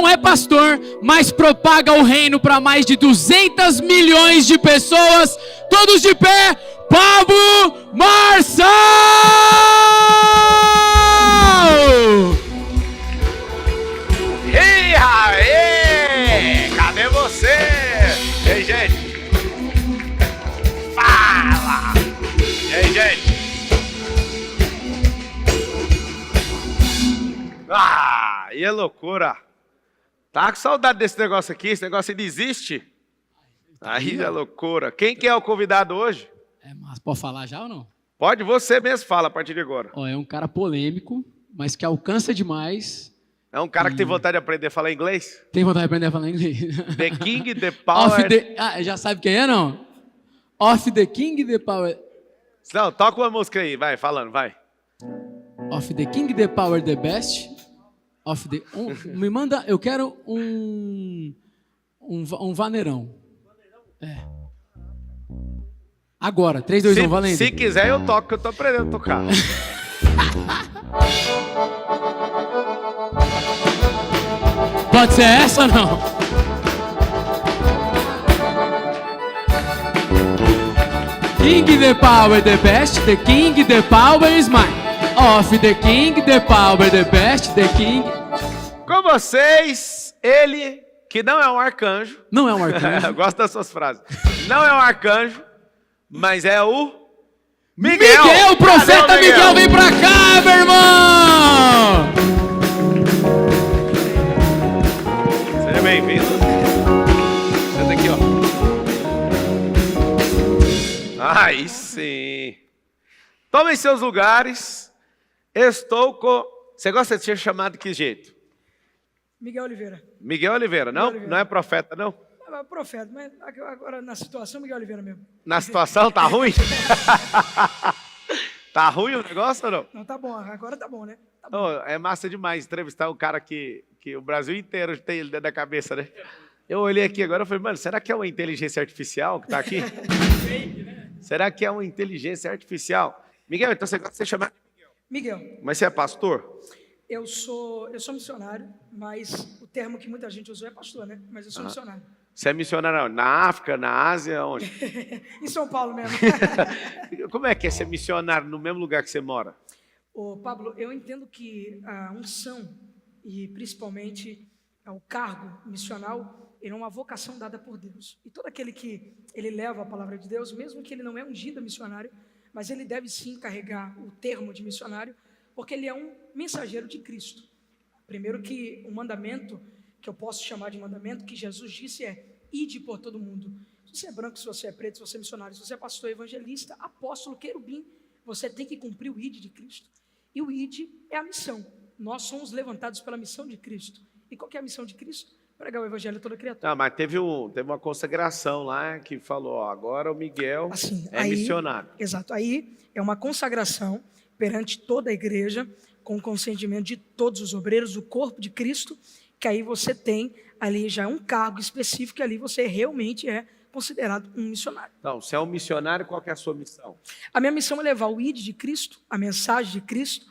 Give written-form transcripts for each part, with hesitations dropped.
não é pastor, mas propaga o reino para mais de 200 milhões de pessoas. Todos de pé, Pablo Marçal! Ei, aê! Cadê você? Ei, gente! Fala! Ei, gente! Ah, e é loucura! Tá com saudade desse negócio aqui? Esse negócio ainda existe? Aí é loucura. Quem que é o convidado hoje? Mas pode falar já ou não? Pode, você mesmo fala a partir de agora. É um cara polêmico, mas que alcança demais. É um cara que tem vontade de aprender a falar inglês? Tem vontade de aprender a falar inglês. The King, the Power... Já sabe quem é, não? Of the King, the Power... Não, toca uma música aí, vai, falando, vai. Of the King, the Power, the Best... me manda, eu quero um vaneirão. Agora, 3, 2, 1, valendo. Se quiser eu toco, que eu tô aprendendo a tocar. Pode ser essa ou não? King, the power, the best, the king, the power is mine. Of the king, the power, the best, the king... Com vocês, ele que não é um arcanjo. Não é um arcanjo. Eu gosto das suas frases. Não é um arcanjo, mas é o Miguel. O profeta Miguel, vem pra cá, meu irmão! Seja bem-vindo. Senta aqui, ó. Aí sim. Tomem seus lugares. Estou com... Você gosta de ser chamado de que jeito? Miguel Oliveira. Miguel Oliveira, não? Oliveira. Não é profeta, não? É profeta, mas agora na situação, Miguel Oliveira mesmo. Na situação, tá ruim? Tá ruim o negócio ou não? Não, tá bom, agora tá bom, né? Tá bom. Oh, é massa demais entrevistar um cara que o Brasil inteiro tem ele dentro da cabeça, né? Eu olhei aqui agora e falei, mano, será que é uma inteligência artificial que tá aqui? Será que é uma inteligência artificial? Miguel, então você gosta de ser chamado de Miguel. Mas você é pastor? Eu sou missionário, mas o termo que muita gente usou é pastor, né? Mas eu sou missionário. Você é missionário na África, na Ásia, onde? Em São Paulo mesmo. Como é que é ser missionário no mesmo lugar que você mora? Ô, Pablo, eu entendo que a unção e principalmente o cargo missional, ele é uma vocação dada por Deus. E todo aquele que ele leva a palavra de Deus, mesmo que ele não é ungido missionário, mas ele deve sim carregar o termo de missionário, porque ele é um mensageiro de Cristo. Primeiro que o mandamento, que eu posso chamar de mandamento, que Jesus disse é, ide por todo mundo. Se você é branco, se você é preto, se você é missionário, se você é pastor, evangelista, apóstolo, querubim, você tem que cumprir o ide de Cristo. E o ide é a missão. Nós somos levantados pela missão de Cristo. E qual que é a missão de Cristo? Pregar o evangelho a toda criatura. Não, mas teve uma consagração lá que falou, ó, agora o Miguel aí, missionário. Exato, aí é uma consagração perante toda a igreja, com o consentimento de todos os obreiros do corpo de Cristo, que aí você tem ali já um cargo específico, e ali você realmente é considerado um missionário. Então, se é um missionário, qual que é a sua missão? A minha missão é levar o ID de Cristo, a mensagem de Cristo,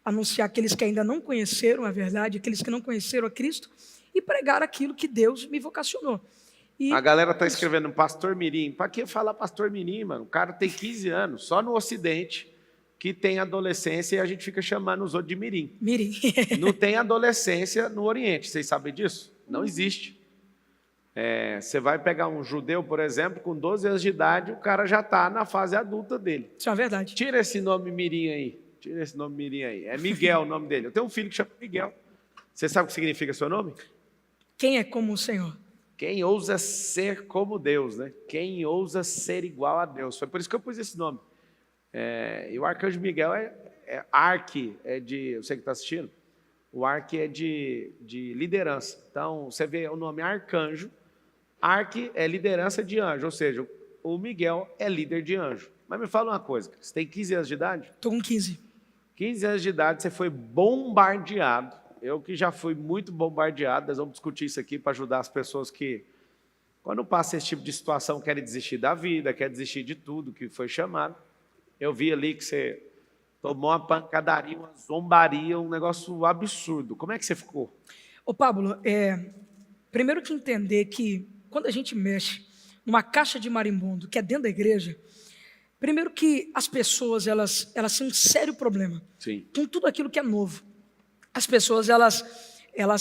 anunciar aqueles que ainda não conheceram a verdade, aqueles que não conheceram a Cristo, e pregar aquilo que Deus me vocacionou. E a galera está escrevendo Pastor Mirim. Para que falar Pastor Mirim, mano? O cara tem 15 anos, só no Ocidente, que tem adolescência e a gente fica chamando os outros de Mirim. Mirim. Não tem adolescência no Oriente, vocês sabem disso? Não existe. Você vai pegar um judeu, por exemplo, com 12 anos de idade, o cara já está na fase adulta dele. Isso é uma verdade. Tira esse nome Mirim aí. Tira esse nome Mirim aí. É Miguel o nome dele. Eu tenho um filho que chama Miguel. Você sabe o que significa seu nome? Quem é como o Senhor? Quem ousa ser como Deus, né? Quem ousa ser igual a Deus. Foi por isso que eu pus esse nome. E o arcanjo Miguel arque, você que está assistindo, o arque é de liderança. Então, você vê o nome arcanjo, arque é liderança de anjo, ou seja, o Miguel é líder de anjo. Mas me fala uma coisa, você tem 15 anos de idade? Estou com 15. 15 anos de idade, você foi bombardeado. Eu que já fui muito bombardeado, nós vamos discutir isso aqui para ajudar as pessoas que, quando passa esse tipo de situação, querem desistir da vida, querem desistir de tudo que foi chamado. Eu vi ali que você tomou uma pancadaria, uma zombaria, um negócio absurdo. Como é que você ficou? Ô Pablo, primeiro que entender que quando a gente mexe numa caixa de marimbondo que é dentro da igreja, primeiro que as pessoas elas têm um sério problema Sim. com tudo aquilo que é novo. As pessoas elas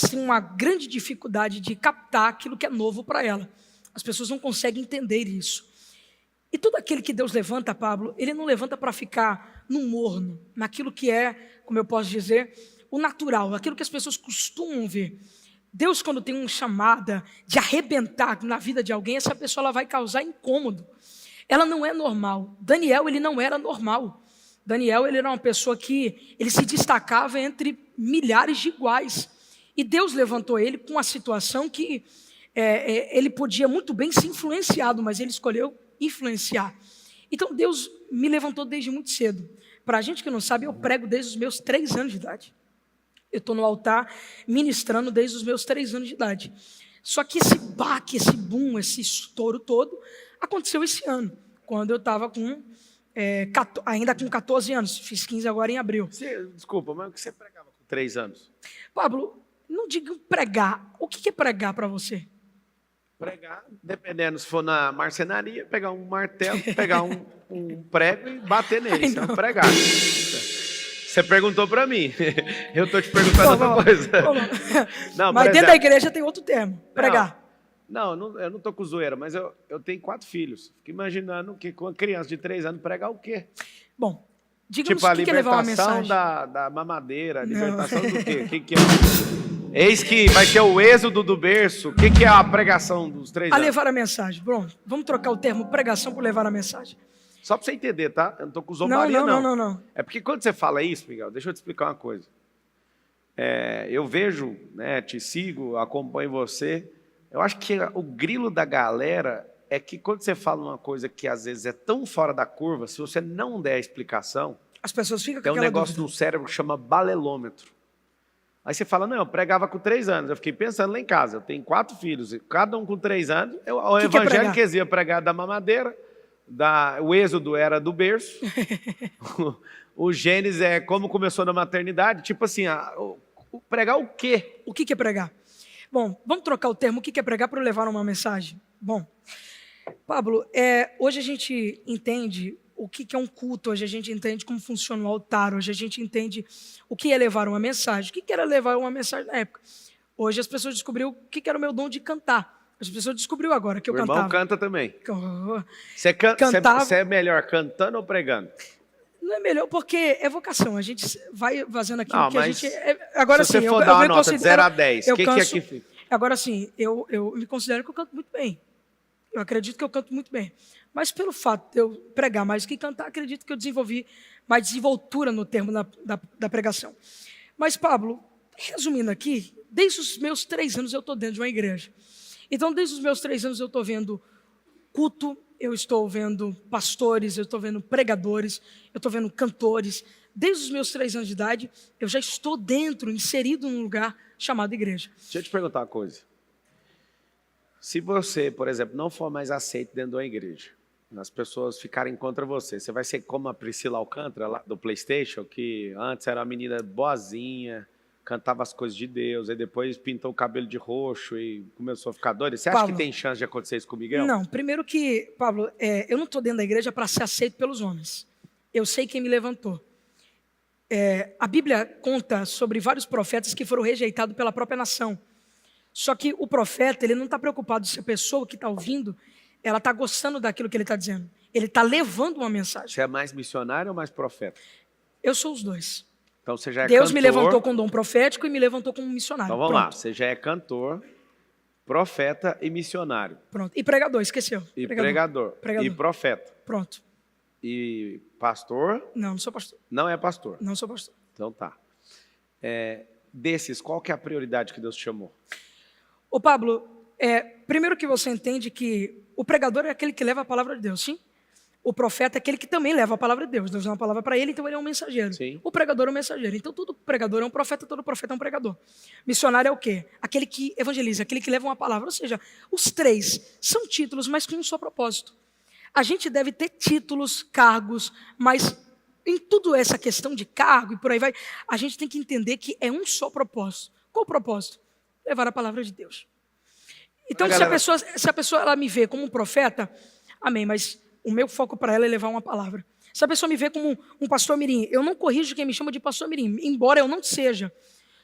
têm uma grande dificuldade de captar aquilo que é novo para ela. As pessoas não conseguem entender isso. E todo aquele que Deus levanta, Pablo, Ele não levanta para ficar no morno, naquilo que é, como eu posso dizer, o natural, aquilo que as pessoas costumam ver. Deus, quando tem uma chamada de arrebentar na vida de alguém, essa pessoa ela vai causar incômodo. Ela não é normal. Daniel, ele não era normal. Daniel, ele era uma pessoa que ele se destacava entre milhares de iguais. E Deus levantou ele com uma situação que ele podia muito bem ser influenciado, mas ele escolheu influenciar. Então Deus me levantou desde muito cedo. Para a gente que não sabe, eu prego desde os meus 3 anos de idade. Eu estou no altar ministrando desde os meus 3 anos de idade. Só que esse baque, esse boom, esse estouro todo aconteceu esse ano, quando eu estava ainda com 14 anos, fiz 15 agora em abril. Desculpa, mas o que você pregava com 3 anos? Pablo, não diga pregar. O que é pregar para você? Pregar, dependendo, se for na marcenaria, pegar um martelo, pegar um prego e bater nele. Isso é um pregar. Você perguntou para mim. Eu estou te perguntando outra coisa. Não, mas dentro da igreja tem outro termo, pregar. Não, eu não estou com zoeira, mas eu tenho 4 filhos. Fico imaginando que com uma criança de 3 anos pregar o quê? Bom, diga-nos tipo, a o que é levar uma libertação mensagem. da mamadeira, a libertação do quê? O que é? Eis que vai ter o êxodo do berço. O que é a pregação dos 3 anos? A levar a mensagem. Bom, vamos trocar o termo pregação por levar a mensagem. Só para você entender, tá? Eu não estou com zombaria, não. É porque quando você fala isso, Miguel, deixa eu te explicar uma coisa. Eu vejo, né, te sigo, acompanho você. Eu acho que o grilo da galera é que quando você fala uma coisa que às vezes é tão fora da curva, se você não der a explicação, as pessoas ficam com tem um aquela negócio dúvida no cérebro que chama balelômetro. Aí você fala, não, eu pregava com 3 anos. Eu fiquei pensando lá em casa, eu tenho 4 filhos, cada um com 3 anos. O evangelho que eles iam pregar da mamadeira, o êxodo era do berço, o Gênesis é como começou na maternidade. Tipo assim, pregar o quê? O que é pregar? Bom, vamos trocar o termo, o que é pregar para levar uma mensagem? Bom, Pablo, hoje a gente entende o que é um culto, hoje a gente entende como funciona o altar, hoje a gente entende o que é levar uma mensagem. O que era levar uma mensagem na época? Hoje as pessoas descobriram o que era o meu dom de cantar. As pessoas descobriram agora que eu cantava. O irmão canta também. Cantava. Você é melhor cantando ou pregando? Não é melhor porque é vocação. A gente vai fazendo aquilo não, que a gente... Agora, se você for dar uma nota de 0 a 10, o que é que fica? Agora sim, eu me considero que eu canto muito bem. Eu acredito que eu canto muito bem. Mas pelo fato de eu pregar mais do que cantar, acredito que eu desenvolvi mais desenvoltura no termo da pregação. Mas, Pablo, resumindo aqui, desde os meus 3 anos eu estou dentro de uma igreja. Então, desde os meus 3 anos eu estou vendo culto, eu estou vendo pastores, eu estou vendo pregadores, eu estou vendo cantores. Desde os meus 3 anos de idade, eu já estou inserido num lugar chamado igreja. Deixa eu te perguntar uma coisa. Se você, por exemplo, não for mais aceito dentro de uma igreja, as pessoas ficarem contra você, você vai ser como a Priscila Alcântara, lá do PlayStation, que antes era uma menina boazinha, cantava as coisas de Deus, aí depois pintou o cabelo de roxo e começou a ficar doida. Você acha que tem chance de acontecer isso com o Miguel? Não, primeiro que, Pablo, eu não estou dentro da igreja para ser aceito pelos homens. Eu sei quem me levantou. A Bíblia conta sobre vários profetas que foram rejeitados pela própria nação. Só que o profeta, ele não está preocupado se a pessoa que está ouvindo, ela está gostando daquilo que ele está dizendo. Ele está levando uma mensagem. Você é mais missionário ou mais profeta? Eu sou os dois. Então você já é Deus cantor. me levantou com dom profético e me levantou como missionário. Então vamos lá, você já é cantor, profeta e missionário. Pronto. E pregador, esqueceu. E pregador. E profeta. Pronto. E pastor? Não sou pastor. Não é pastor? Não sou pastor. Então tá. Desses, qual que é a prioridade que Deus te chamou? Ô Pablo, primeiro que você entende que o pregador é aquele que leva a palavra de Deus, sim? O profeta é aquele que também leva a palavra de Deus. Deus dá uma palavra para ele, então ele é um mensageiro. Sim. O pregador é um mensageiro. Então todo pregador é um profeta, todo profeta é um pregador. Missionário é o quê? Aquele que evangeliza, aquele que leva uma palavra. Ou seja, os 3 são títulos, mas com um só propósito. A gente deve ter títulos, cargos, mas em tudo essa questão de cargo e por aí vai, a gente tem que entender que é um só propósito. Qual o propósito? levar a palavra de Deus. Então, Galera, se a pessoa ela me vê como um profeta, amém, mas o meu foco para ela é levar uma palavra. Se a pessoa me vê como um pastor mirim, eu não corrijo quem me chama de pastor mirim, embora eu não seja.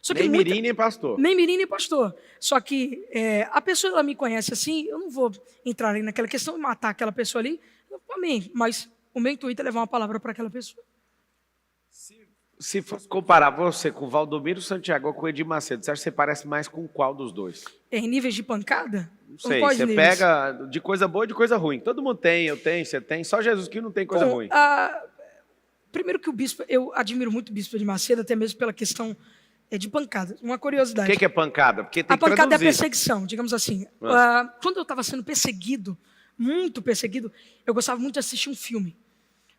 Só que nem mirim, nem pastor. Nem mirim, nem pastor. Só que a pessoa ela me conhece assim, eu não vou entrar ali naquela questão e matar aquela pessoa ali, amém, mas o meu intuito é levar uma palavra para aquela pessoa. Se fosse comparar você com o Valdomiro Santiago ou com o Edir Macedo, você acha que você parece mais com qual dos dois? Em níveis de pancada? Não sei, você pega de coisa boa e de coisa ruim. Todo mundo tem, eu tenho, você tem, só Jesus que não tem coisa ruim. Primeiro que o bispo, eu admiro muito o bispo Edir Macedo, até mesmo pela questão de pancada. Uma curiosidade. O que é pancada? Porque tem a pancada que é a perseguição, digamos assim. Quando eu estava sendo perseguido, muito perseguido, eu gostava muito de assistir um filme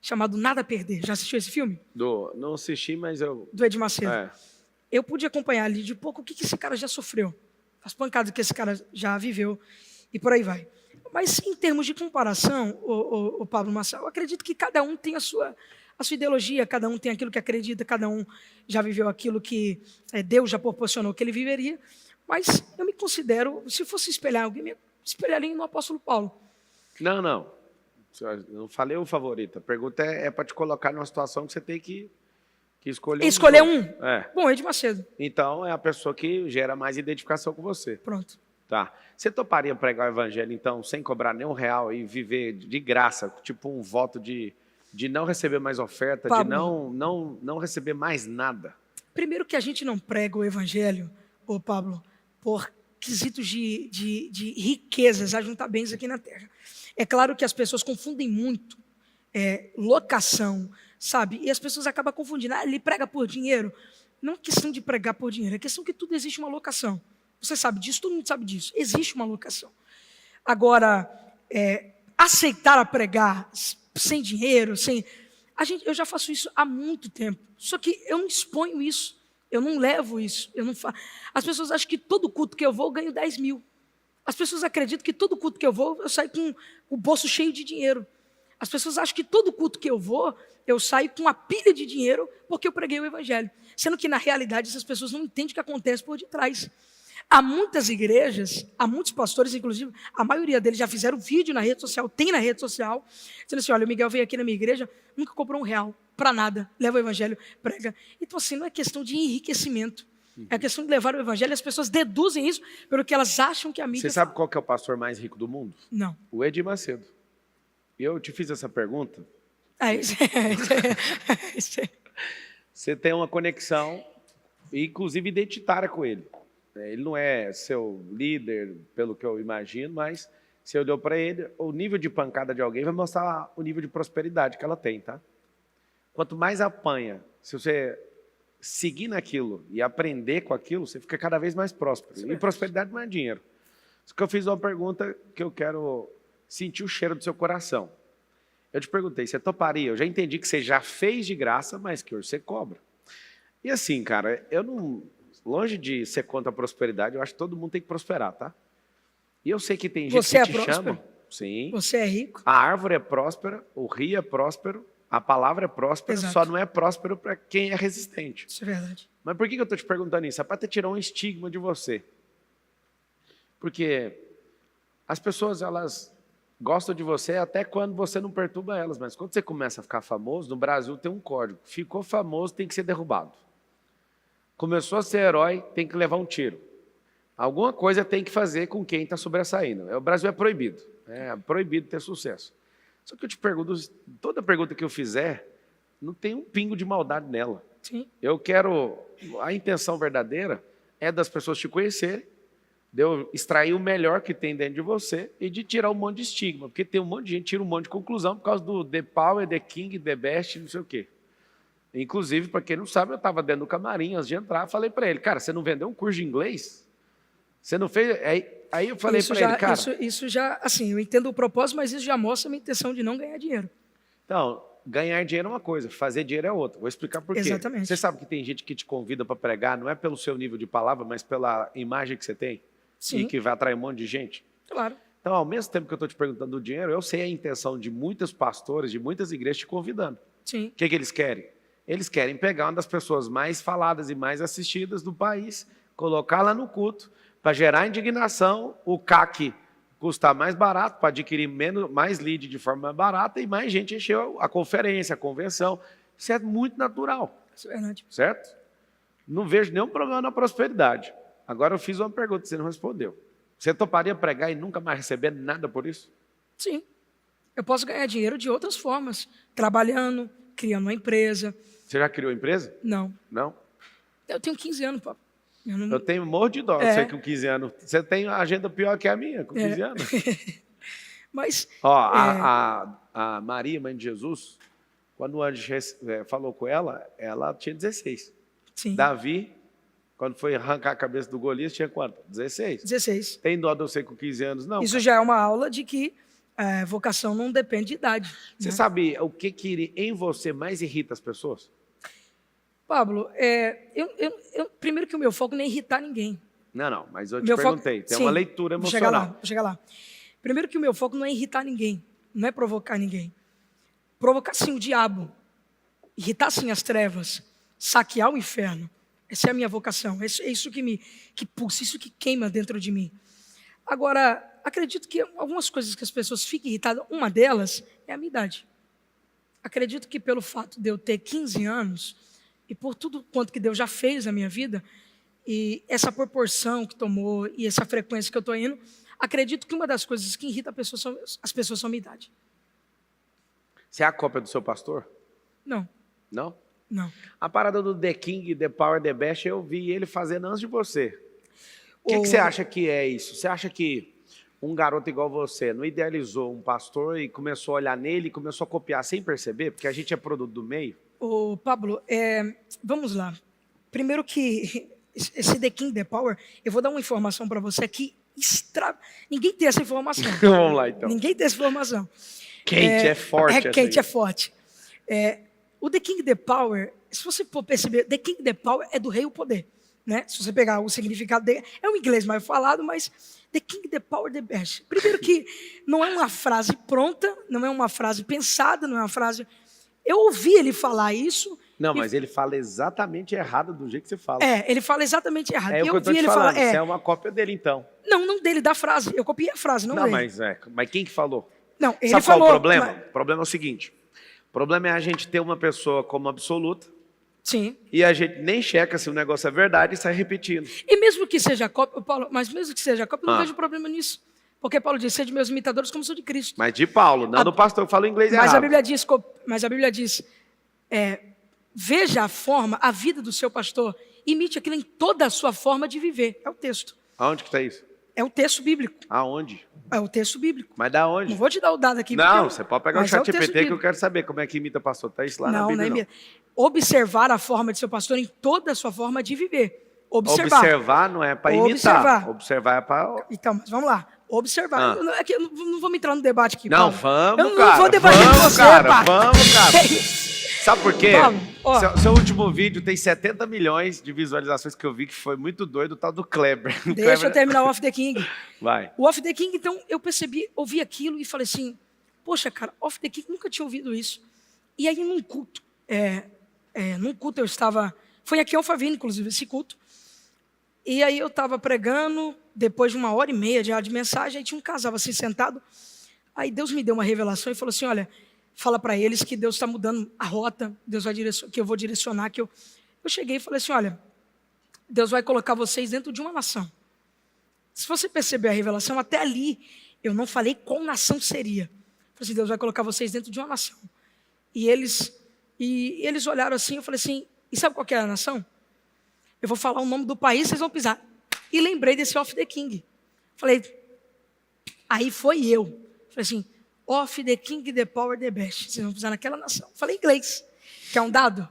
chamado Nada a Perder. Já assistiu esse filme? Não assisti, mas eu... Do Edir Macedo. Eu pude acompanhar ali de pouco o que esse cara já sofreu, as pancadas que esse cara já viveu e por aí vai. Mas em termos de comparação, o Pablo Marçal, eu acredito que cada um tem a sua ideologia, cada um tem aquilo que acredita, cada um já viveu aquilo que Deus já proporcionou que ele viveria. Mas eu me considero, se fosse espelhar alguém, me espelharia no apóstolo Paulo. Não. Eu não falei o favorito. A pergunta é para te colocar numa situação que você tem que escolher Escolher um? Bom, Edir Macedo. Então, é a pessoa que gera mais identificação com você. Pronto. Tá. Você toparia pregar o evangelho, então, sem cobrar nem R$1 e viver de graça, tipo um voto de não receber mais oferta, Pablo, de não receber mais nada? Primeiro que a gente não prega o evangelho, Pablo, por quesitos de riquezas, ajuntar bens aqui na terra. É claro que as pessoas confundem muito locação, sabe? E as pessoas acabam confundindo. Ele prega por dinheiro. Não é questão de pregar por dinheiro, é questão que tudo existe uma locação. Você sabe disso, todo mundo sabe disso. Existe uma locação. Agora, aceitar a pregar sem dinheiro, eu já faço isso há muito tempo. Só que eu não exponho isso. Eu não levo isso. As pessoas acham que todo culto que eu vou, eu ganho 10 mil. As pessoas acreditam que todo culto que eu vou, eu saio com o bolso cheio de dinheiro. As pessoas acham que todo culto que eu vou, eu saio com uma pilha de dinheiro porque eu preguei o evangelho. Sendo que, na realidade, essas pessoas não entendem o que acontece por detrás. Há muitas igrejas, há muitos pastores, inclusive, a maioria deles já fizeram vídeo na rede social, tem na rede social, dizendo assim, olha, o Miguel veio aqui na minha igreja, nunca cobrou R$1, para nada, leva o evangelho, prega. Então, assim, não é questão de enriquecimento. É questão de levar o evangelho, as pessoas deduzem isso pelo que elas acham que a mídia... Você sabe qual que é o pastor mais rico do mundo? Não. O Edir Macedo. E eu te fiz essa pergunta. Você tem uma conexão, inclusive identitária com ele. Ele não é seu líder, pelo que eu imagino, mas você olhou para ele, o nível de pancada de alguém vai mostrar o nível de prosperidade que ela tem, tá? Quanto mais apanha, se você seguir naquilo e aprender com aquilo, você fica cada vez mais próspero. E prosperidade não é dinheiro. Só que eu fiz uma pergunta que eu quero sentir o cheiro do seu coração. Eu te perguntei, você toparia? Eu já entendi que você já fez de graça, mas que hoje você cobra. E assim, cara, eu não... Longe de ser contra a prosperidade, eu acho que todo mundo tem que prosperar, tá? E eu sei que tem gente que te chama. Sim. Você é rico. A árvore é próspera, o rio é próspero, a palavra é próspera, Exato. Só não é próspero para quem é resistente. Isso é verdade. Mas por que eu estou te perguntando isso? É para tirar um estigma de você. Porque as pessoas, elas gostam de você até quando você não perturba elas, mas quando você começa a ficar famoso, no Brasil tem um código. Ficou famoso, tem que ser derrubado. Começou a ser herói, tem que levar um tiro. Alguma coisa tem que fazer com quem está sobressaindo. O Brasil é proibido ter sucesso. Só que eu te pergunto, toda pergunta que eu fizer, não tem um pingo de maldade nela. Sim. A intenção verdadeira é das pessoas te conhecerem, de eu extrair o melhor que tem dentro de você e de tirar um monte de estigma, porque tem um monte de gente que tira um monte de conclusão por causa do The Power, The King, The Best, não sei o quê. Inclusive, para quem não sabe, eu estava dentro do camarim, antes de entrar, falei para ele, cara, você não vendeu um curso de inglês? Você não fez... Aí eu falei para ele, cara... Isso já, assim, eu entendo o propósito, mas isso já mostra a minha intenção de não ganhar dinheiro. Então, ganhar dinheiro é uma coisa, fazer dinheiro é outra. Vou explicar por quê. Exatamente. Você sabe que tem gente que te convida para pregar, não é pelo seu nível de palavra, mas pela imagem que você tem? Sim. E que vai atrair um monte de gente? Claro. Então, ao mesmo tempo que eu estou te perguntando do dinheiro, eu sei a intenção de muitos pastores, de muitas igrejas te convidando. Sim. O que eles querem? Eles querem pegar uma das pessoas mais faladas e mais assistidas do país, colocar lá no culto, para gerar indignação, o CAC custar mais barato, para adquirir mais lead de forma mais barata e mais gente encher a conferência, a convenção. Isso é muito natural. Isso é verdade. Certo? Não vejo nenhum problema na prosperidade. Agora eu fiz uma pergunta, você não respondeu. Você toparia pregar e nunca mais receber nada por isso? Sim. Eu posso ganhar dinheiro de outras formas. Trabalhando, criando uma empresa. Você já criou empresa? Não. Não? Eu tenho 15 anos, papo. Eu tenho um monte de dó, você com 15 anos. Você tem uma agenda pior que a minha, com 15 anos. Mas... Ó, a Maria, mãe de Jesus, quando o anjo falou com ela, ela tinha 16. Sim. Davi, quando foi arrancar a cabeça do Golias, tinha quanto? 16. 16. Tem dó de você com 15 anos? Não. Isso já é uma aula de que vocação não depende de idade. Você sabe o que em você mais irrita as pessoas? Pablo, primeiro que o meu foco não é irritar ninguém. Não, mas eu te Meu perguntei, tem uma leitura emocional. Vou chegar lá. Primeiro que o meu foco não é irritar ninguém, não é provocar ninguém. Provocar sim o diabo, irritar sim as trevas, saquear o inferno. Essa é a minha vocação, é isso que pulsa, isso que queima dentro de mim. Agora, acredito que algumas coisas que as pessoas ficam irritadas, uma delas é a minha idade. Acredito que pelo fato de eu ter 15 anos, e por tudo quanto que Deus já fez na minha vida, e essa proporção que tomou, e essa frequência que eu estou indo, acredito que uma das coisas que irrita as pessoas são a minha idade. Você é a cópia do seu pastor? Não. Não? Não. A parada do The King, The Power, The Best, eu vi ele fazendo antes de você. O que você acha que é isso? Você acha que um garoto igual você não idealizou um pastor e começou a olhar nele e começou a copiar sem perceber? Porque a gente é produto do meio? Ô, Pablo, vamos lá. Primeiro que esse The King, The Power, eu vou dar uma informação para você aqui. Ninguém tem essa informação. Vamos lá, então. Ninguém tem essa informação. Quente, é forte. Quente, é forte. O The King, The Power, se você for perceber, The King, The Power é do rei o poder. Né? Se você pegar o significado dele, é um inglês mais falado, mas The King, The Power, The Best. Primeiro que não é uma frase pronta, não é uma frase pensada, não é uma frase... Eu ouvi ele falar isso... Não, mas ele fala exatamente errado do jeito que você fala. Ele fala exatamente errado. É o que eu estou te falando, você é uma cópia dele, então. Não dele, da frase. Eu copiei a frase, não ele. Mas quem que falou? Não, ele Sabe falou... qual é o problema? O problema é o seguinte, o problema é a gente ter uma pessoa como absoluta, sim, e a gente nem checa se o negócio é verdade e sai repetindo. E mesmo que seja cópia, Paulo, mas mesmo que seja cópia, eu não vejo problema nisso. Porque Paulo diz, sede meus imitadores como sou de Cristo. Mas de Paulo, não do pastor que fala inglês errado. Mas a Bíblia diz, veja a forma, a vida do seu pastor, imite aquilo em toda a sua forma de viver. É o texto. Aonde que está isso? É o texto bíblico. Aonde? É o texto bíblico. Mas da onde? Não vou te dar o dado aqui. Não, você pode pegar o chat GPT que eu quero saber como é que imita pastor. Está isso lá na Bíblia, não. Observar a forma de seu pastor em toda a sua forma de viver. Observar não é para imitar. Observar é para... Então, mas vamos lá. Observar. Eu não vou me entrar no debate aqui, Não, Paulo. vamos, cara. Eu não vou debater com você, cara. Vamos, cara. Sabe por quê? Seu último vídeo tem 70 milhões de visualizações que eu vi, que foi muito doido, o tal do Kleber. Deixa eu terminar o Off the King. Vai. O Off the King, então, eu ouvi aquilo e falei assim, poxa, cara, Off the King, nunca tinha ouvido isso. E aí, num culto, eu estava... Foi aqui em Alphaville, inclusive, esse culto. E aí eu estava pregando, depois de 1h30 de mensagem, aí tinha um casal assim sentado. Aí Deus me deu uma revelação e falou assim, olha, fala para eles que Deus está mudando a rota, Deus vai que eu vou direcionar, que eu cheguei e falei assim, olha, Deus vai colocar vocês dentro de uma nação. Se você perceber a revelação, até ali eu não falei qual nação seria. Falei assim, Deus vai colocar vocês dentro de uma nação. E eles olharam assim, eu falei assim, e sabe qual que é a nação? Eu vou falar o nome do país, vocês vão pisar. E lembrei desse Off the King. Falei, aí foi eu. Falei assim, Off the King, the Power, the Best. Vocês vão pisar naquela nação. Falei inglês. Quer um dado?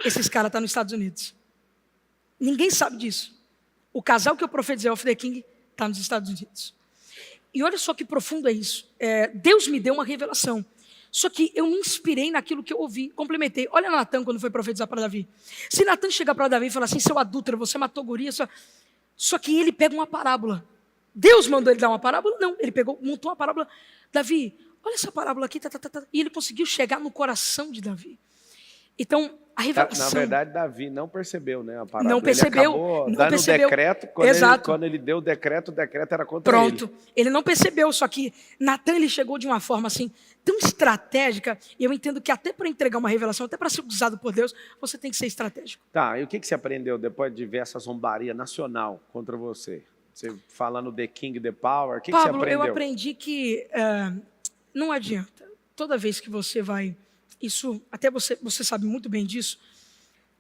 Esses caras estão nos Estados Unidos. Ninguém sabe disso. O casal que eu profetizei, Off the King, está nos Estados Unidos. E olha só que profundo é isso. Deus me deu uma revelação. Só que eu me inspirei naquilo que eu ouvi, complementei. Olha Natan quando foi profetizar para Davi. Se Natan chegar para Davi e falar assim, seu adúltero, você matou Golias, só que ele pega uma parábola. Deus mandou ele dar uma parábola? Não, ele montou uma parábola. Davi, olha essa parábola aqui, e ele conseguiu chegar no coração de Davi. Então, A revelação. Na verdade, Davi não percebeu, né? A parada. Não percebeu. Ele acabou Não dando percebeu. o decreto. Quando ele deu o decreto era contra Pronto. ele. Ele não percebeu, só que Natan ele chegou de uma forma assim tão estratégica, e eu entendo que até para entregar uma revelação, até para ser usado por Deus, você tem que ser estratégico. Tá, e o que você aprendeu depois de ver essa zombaria nacional contra você? Você falando The King, The Power, o que você Pablo, aprendeu? eu aprendi que não adianta. Toda vez que você vai... Isso, até você sabe muito bem disso.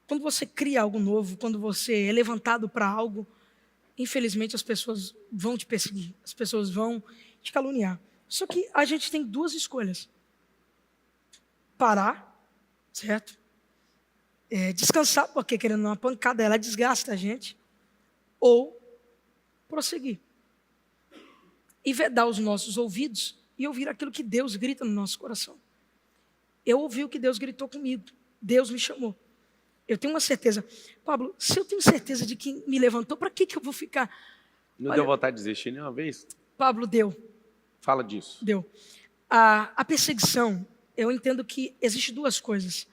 Quando você cria algo novo, quando você é levantado para algo, infelizmente as pessoas vão te perseguir, as pessoas vão te caluniar. Só que a gente tem duas escolhas. Parar, certo? Descansar, porque querendo uma pancada, ela desgasta a gente. Ou prosseguir. E vedar os nossos ouvidos e ouvir aquilo que Deus grita no nosso coração. Eu ouvi o que Deus gritou comigo. Deus me chamou. Eu tenho uma certeza. Pablo, se eu tenho certeza de que me levantou, para que eu vou ficar? Não deu vontade de desistir nenhuma vez? Pablo, deu. Fala disso. Deu. A perseguição, eu entendo que existe duas coisas.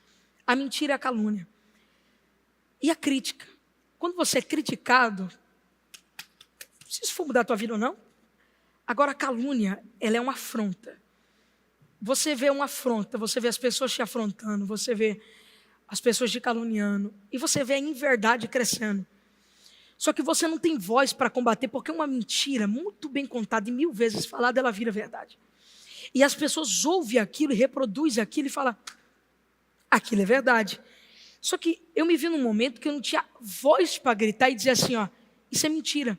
A mentira e a calúnia. E a crítica. Quando você é criticado, se isso for mudar a tua vida ou não. Agora, a calúnia, ela é uma afronta. Você vê uma afronta, você vê as pessoas te afrontando, você vê as pessoas te caluniando, e você vê a inverdade crescendo. Só que você não tem voz para combater, porque uma mentira muito bem contada e 1000 vezes falada, ela vira verdade. E as pessoas ouvem aquilo, reproduzem aquilo e falam, aquilo é verdade. Só que eu me vi num momento que eu não tinha voz para gritar e dizer assim, ó, isso é mentira.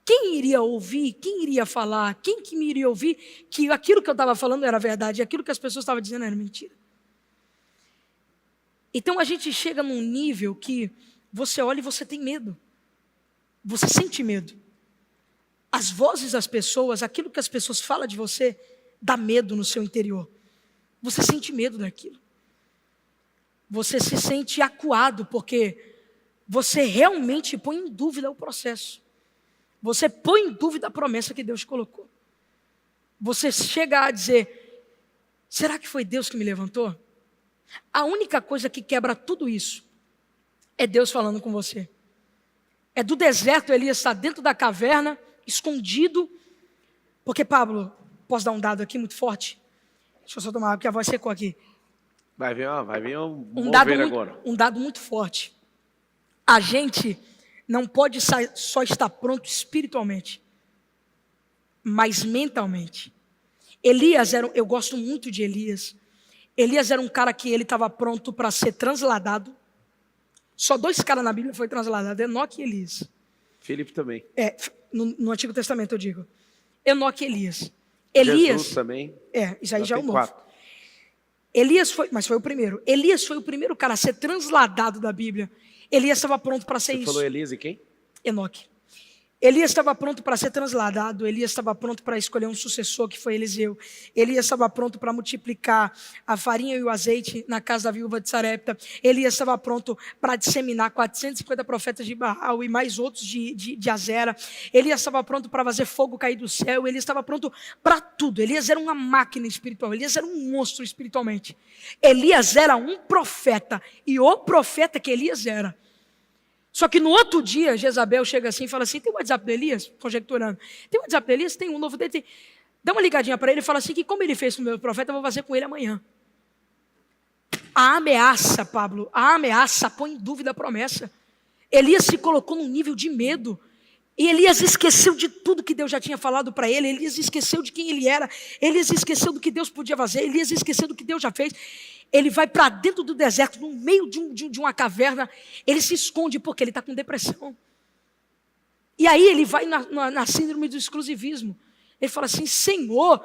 Quem iria ouvir, quem iria falar, quem que me iria ouvir que aquilo que eu estava falando era verdade e aquilo que as pessoas estavam dizendo era mentira? Então a gente chega num nível que você olha e você tem medo. Você sente medo. As vozes das pessoas, aquilo que as pessoas falam de você, dá medo no seu interior. Você sente medo daquilo. Você se sente acuado porque você realmente põe em dúvida o processo. Você põe em dúvida a promessa que Deus colocou. Você chega a dizer, será que foi Deus que me levantou? A única coisa que quebra tudo isso é Deus falando com você. É do deserto, Elias está dentro da caverna, escondido. Porque, Pablo, posso dar um dado aqui muito forte? Deixa eu só tomar água, porque a voz secou aqui. Vai vir mover agora. Um dado muito forte. A gente não pode só estar pronto espiritualmente, mas mentalmente. Elias eu gosto muito de Elias. Elias era um cara que ele estava pronto para ser transladado. Só 2 caras na Bíblia foram transladados, Enoque e Elias. Filipe também. No Antigo Testamento eu digo. Enoque e Elias. Jesus também. Isso aí já é o novo. 4. Elias foi o primeiro. Elias foi o primeiro cara a ser transladado da Bíblia. Elias estava pronto para ser Você isso. falou Elias e quem? Enoque. Elias estava pronto para ser transladado, Elias estava pronto para escolher um sucessor, que foi Eliseu. Elias estava pronto para multiplicar a farinha e o azeite na casa da viúva de Sarepta. Elias estava pronto para disseminar 450 profetas de Baal e mais outros de Azera. Elias estava pronto para fazer fogo cair do céu. Elias estava pronto para tudo. Elias era uma máquina espiritual, Elias era um monstro espiritualmente. Elias era um profeta, e o profeta que Elias era. Só que no outro dia, Jezabel chega assim e fala assim, tem o WhatsApp do Elias? Conjecturando. Tem o WhatsApp do Elias? Tem um novo dele? Dá uma ligadinha para ele e fala assim, que como ele fez com o meu profeta, eu vou fazer com ele amanhã. A ameaça, Pablo, põe em dúvida a promessa. Elias se colocou num nível de medo. E Elias esqueceu de tudo que Deus já tinha falado para ele. Elias esqueceu de quem ele era. Elias esqueceu do que Deus podia fazer. Elias esqueceu do que Deus já fez. Ele vai para dentro do deserto, no meio de uma caverna. Ele se esconde porque ele está com depressão. E aí ele vai na síndrome do exclusivismo. Ele fala assim, Senhor,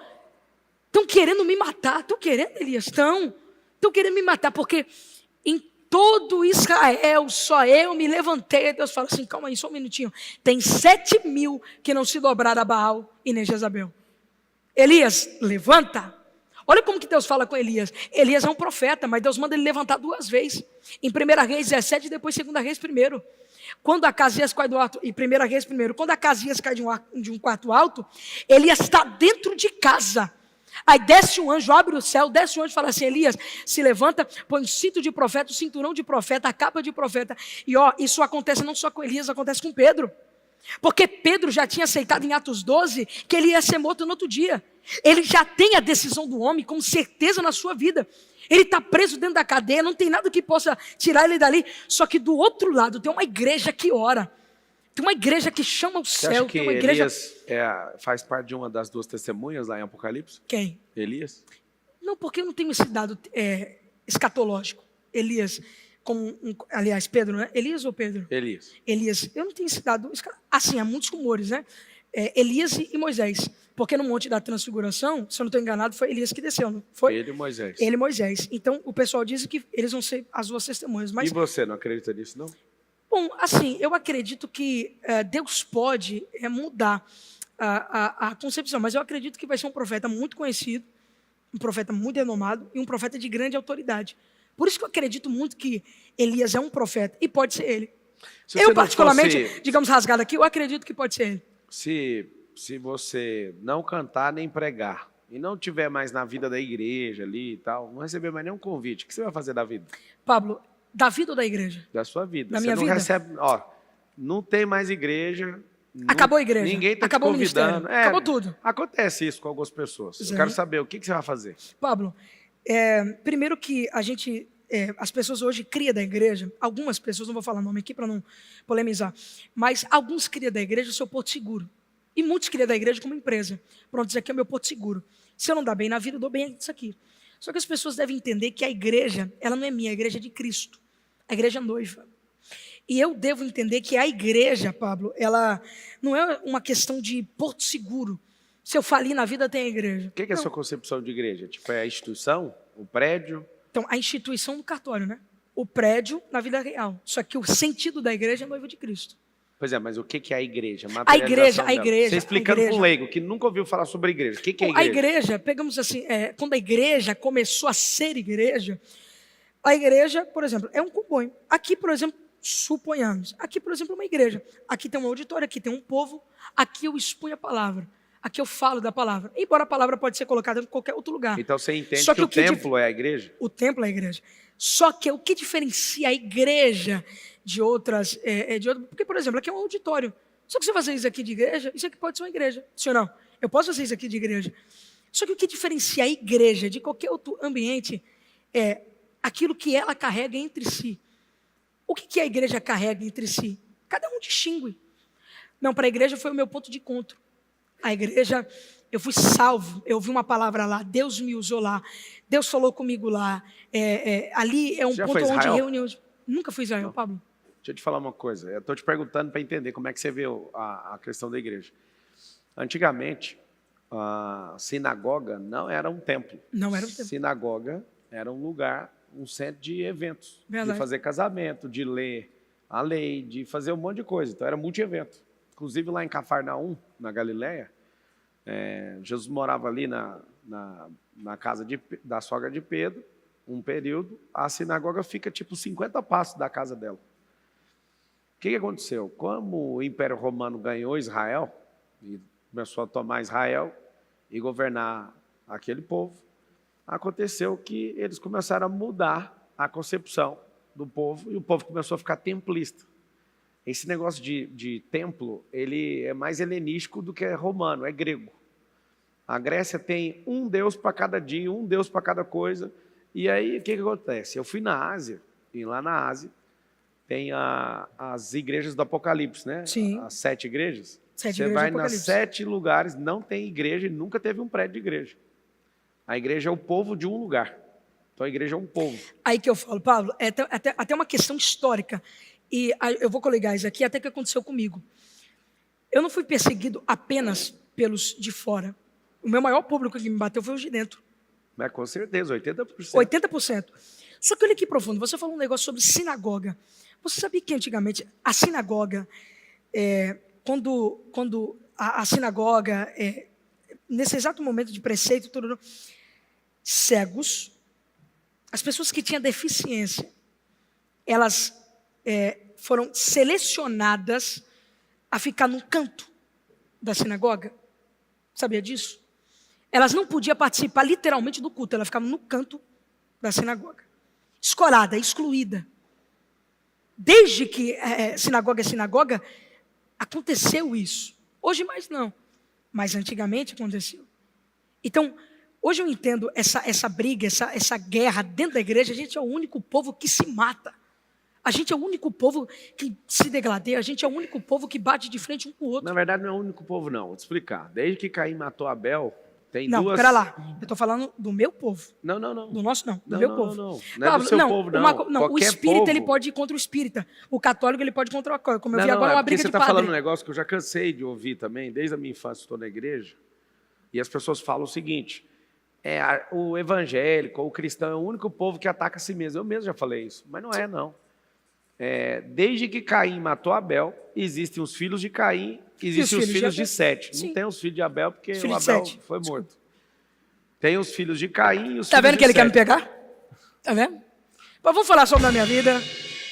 estão querendo me matar. Estão querendo, Elias? Estão querendo me matar, porque em todo Israel só eu me levantei. Deus fala assim, calma aí, só um minutinho. Tem 7.000 que não se dobraram a Baal e nem Jezabel. Elias, levanta. Olha como que Deus fala com Elias. Elias é um profeta, mas Deus manda ele levantar 2 vezes. Em 1 Reis 17 e depois 2 Reis 1. Quando Acasias cai do alto, e 1 Reis 1. Quando Acasias cai de um quarto alto, Elias está dentro de casa. Aí desce um anjo, abre o céu, desce um anjo e fala assim: Elias, se levanta, põe um cinto de profeta, o cinturão de profeta, a capa de profeta. E isso acontece não só com Elias, acontece com Pedro. Porque Pedro já tinha aceitado em Atos 12 que ele ia ser morto no outro dia. Ele já tem a decisão do homem com certeza na sua vida. Ele está preso dentro da cadeia, não tem nada que possa tirar ele dali. Só que do outro lado tem uma igreja que ora. Tem uma igreja que chama o Você céu. acha que Tem uma igreja... Elias faz parte de uma das duas testemunhas lá em Apocalipse? Quem? Elias? Não, porque eu não tenho esse dado escatológico. Elias, aliás, Pedro, né? Elias ou Pedro? Elias. Elias, eu não tenho esse dado. Assim, há muitos rumores, né? Elias e Moisés. Porque no Monte da Transfiguração, se eu não estou enganado, foi Elias que desceu, não foi? Ele e Moisés. Ele e Moisés. Então, o pessoal diz que eles vão ser as duas testemunhas. Mas, E você não acredita nisso, não? bom, assim, eu acredito que Deus pode mudar a concepção. Mas eu acredito que vai ser um profeta muito conhecido, um profeta muito renomado e um profeta de grande autoridade. Por isso que eu acredito muito que Elias é um profeta e pode ser ele. Se você Eu, não particularmente, fosse- digamos rasgado aqui, eu acredito que pode ser ele. Se você não cantar nem pregar e não tiver mais na vida da igreja ali e tal, não receber mais nenhum convite, o que você vai fazer da vida? Pablo, da vida ou da igreja? Da sua vida. Da Você minha não vida? recebe, não tem mais igreja. Acabou a igreja. Ninguém está te Acabou o convidando. ministério. Acabou tudo. Acontece isso com algumas pessoas. Pois Eu é. quero saber o que você vai fazer. Pablo, primeiro que a gente, as pessoas hoje criam da igreja, algumas pessoas, não vou falar nome aqui para não polemizar, mas alguns criam da igreja o seu porto seguro. E muitos criam da igreja como empresa. Pronto, isso aqui é o meu porto seguro. Se eu não dar bem na vida, eu dou bem isso aqui. Só que as pessoas devem entender que a igreja, ela não é minha, a igreja é de Cristo. A igreja é noiva. E eu devo entender que a igreja, Pablo, ela não é uma questão de porto seguro. Se eu falir na vida, tem a igreja. O que é a sua concepção de igreja? Tipo, é a instituição? O prédio? Então, a instituição do cartório, né? O prédio na vida real. Só que o sentido da igreja é noiva de Cristo. Pois é, mas o que é a igreja? A igreja, Você explicando para um leigo que nunca ouviu falar sobre a igreja. O que é a igreja? A igreja, pegamos assim, quando a igreja começou a ser igreja, a igreja, por exemplo, é um comboio. Aqui, por exemplo, suponhamos, aqui, por exemplo, é uma igreja. Aqui tem um auditório, aqui tem um povo, aqui eu expunho a palavra. Aqui eu falo da palavra. Embora a palavra pode ser colocada em qualquer outro lugar. Então você entende Só que que o templo é a igreja? O templo é a igreja. Só que o que diferencia a igreja de outras... Porque, por exemplo, aqui é um auditório. Só que se eu fazer isso aqui de igreja, isso aqui pode ser uma igreja. Sim ou não? Eu posso fazer isso aqui de igreja. Só que o que diferencia a igreja de qualquer outro ambiente é aquilo que ela carrega entre si. O que a igreja carrega entre si? Cada um distingue. Não, para a igreja foi o meu ponto de encontro. A igreja, eu fui salvo, eu ouvi uma palavra lá, Deus me usou lá, Deus falou comigo lá. Ali é um Já ponto foi onde Israel? reuniões. Nunca fui Israel, Não. Pablo. Deixa eu te falar uma coisa. Eu estou te perguntando para entender como é que você vê a questão da igreja. Antigamente, a sinagoga não era um templo. Não era um templo. Sinagoga era um lugar, um centro de eventos. Verdade. De fazer casamento, de ler a lei, de fazer um monte de coisa. Então era multi-evento. Inclusive lá em Cafarnaum, na Galileia, Jesus morava ali na casa da sogra de Pedro, um período. A sinagoga fica tipo 50 passos da casa dela. O que aconteceu? Como o Império Romano ganhou Israel, e começou a tomar Israel e governar aquele povo, aconteceu que eles começaram a mudar a concepção do povo, e o povo começou a ficar templista. Esse negócio de templo, ele é mais helenístico do que romano, é grego. A Grécia tem um Deus para cada dia, um Deus para cada coisa. E aí, o que acontece? Eu fui na Ásia, e lá na Ásia tem as igrejas do Apocalipse, né? Sim. As 7 igrejas. Sete Você igrejas vai do nas Apocalipse. 7 lugares, não tem igreja e nunca teve um prédio de igreja. A igreja é o povo de um lugar. Então a igreja é um povo. Aí que eu falo, Pablo, é até uma questão histórica. E eu vou coligar isso aqui até que aconteceu comigo. Eu não fui perseguido apenas pelos de fora. O meu maior público que me bateu foi os de dentro. Mas com certeza, 80%. 80%. Só que olha que profundo, você falou um negócio sobre sinagoga. Você sabia que antigamente a sinagoga, quando a sinagoga, nesse exato momento de preceito, tudo, cegos, as pessoas que tinham deficiência, elas foram selecionadas a ficar num canto da sinagoga? Sabia disso? elas não podiam participar literalmente do culto, elas ficavam no canto da sinagoga. Escorada, excluída. Desde que sinagoga é sinagoga, aconteceu isso. Hoje mais não, mas antigamente aconteceu. Então, hoje eu entendo essa briga, essa guerra dentro da igreja. A gente é o único povo que se mata. A gente é o único povo que se degladeia. A gente é o único povo que bate de frente um com o outro. Na verdade, não é o único povo, não. Vou te explicar. Desde que Caim matou Abel, tem não, duas... Não, pera lá. Eu estou falando do meu povo. Não. Do nosso não, do meu povo. Não é do seu povo, não. Não, o espírita povo. Ele pode ir contra o espírita. O católico ele pode ir contra o católico. Como eu vi Não, agora, é uma briga de você padre. está falando um negócio que eu já cansei de ouvir também. Desde a minha infância estou na igreja. E as pessoas falam o seguinte: o evangélico ou o cristão é o único povo que ataca a si mesmo. Eu mesmo já falei isso, mas não é, não. Desde que Caim matou Abel, existem os filhos de Caim, existem os filhos de Sete. Sim. Não tem os filhos de Abel, porque o Abel Sete. foi morto. Tem os filhos de Caim e os filhos de Sete. Tá vendo que ele quer me pegar? Tá vendo? Mas vamos falar sobre a minha vida.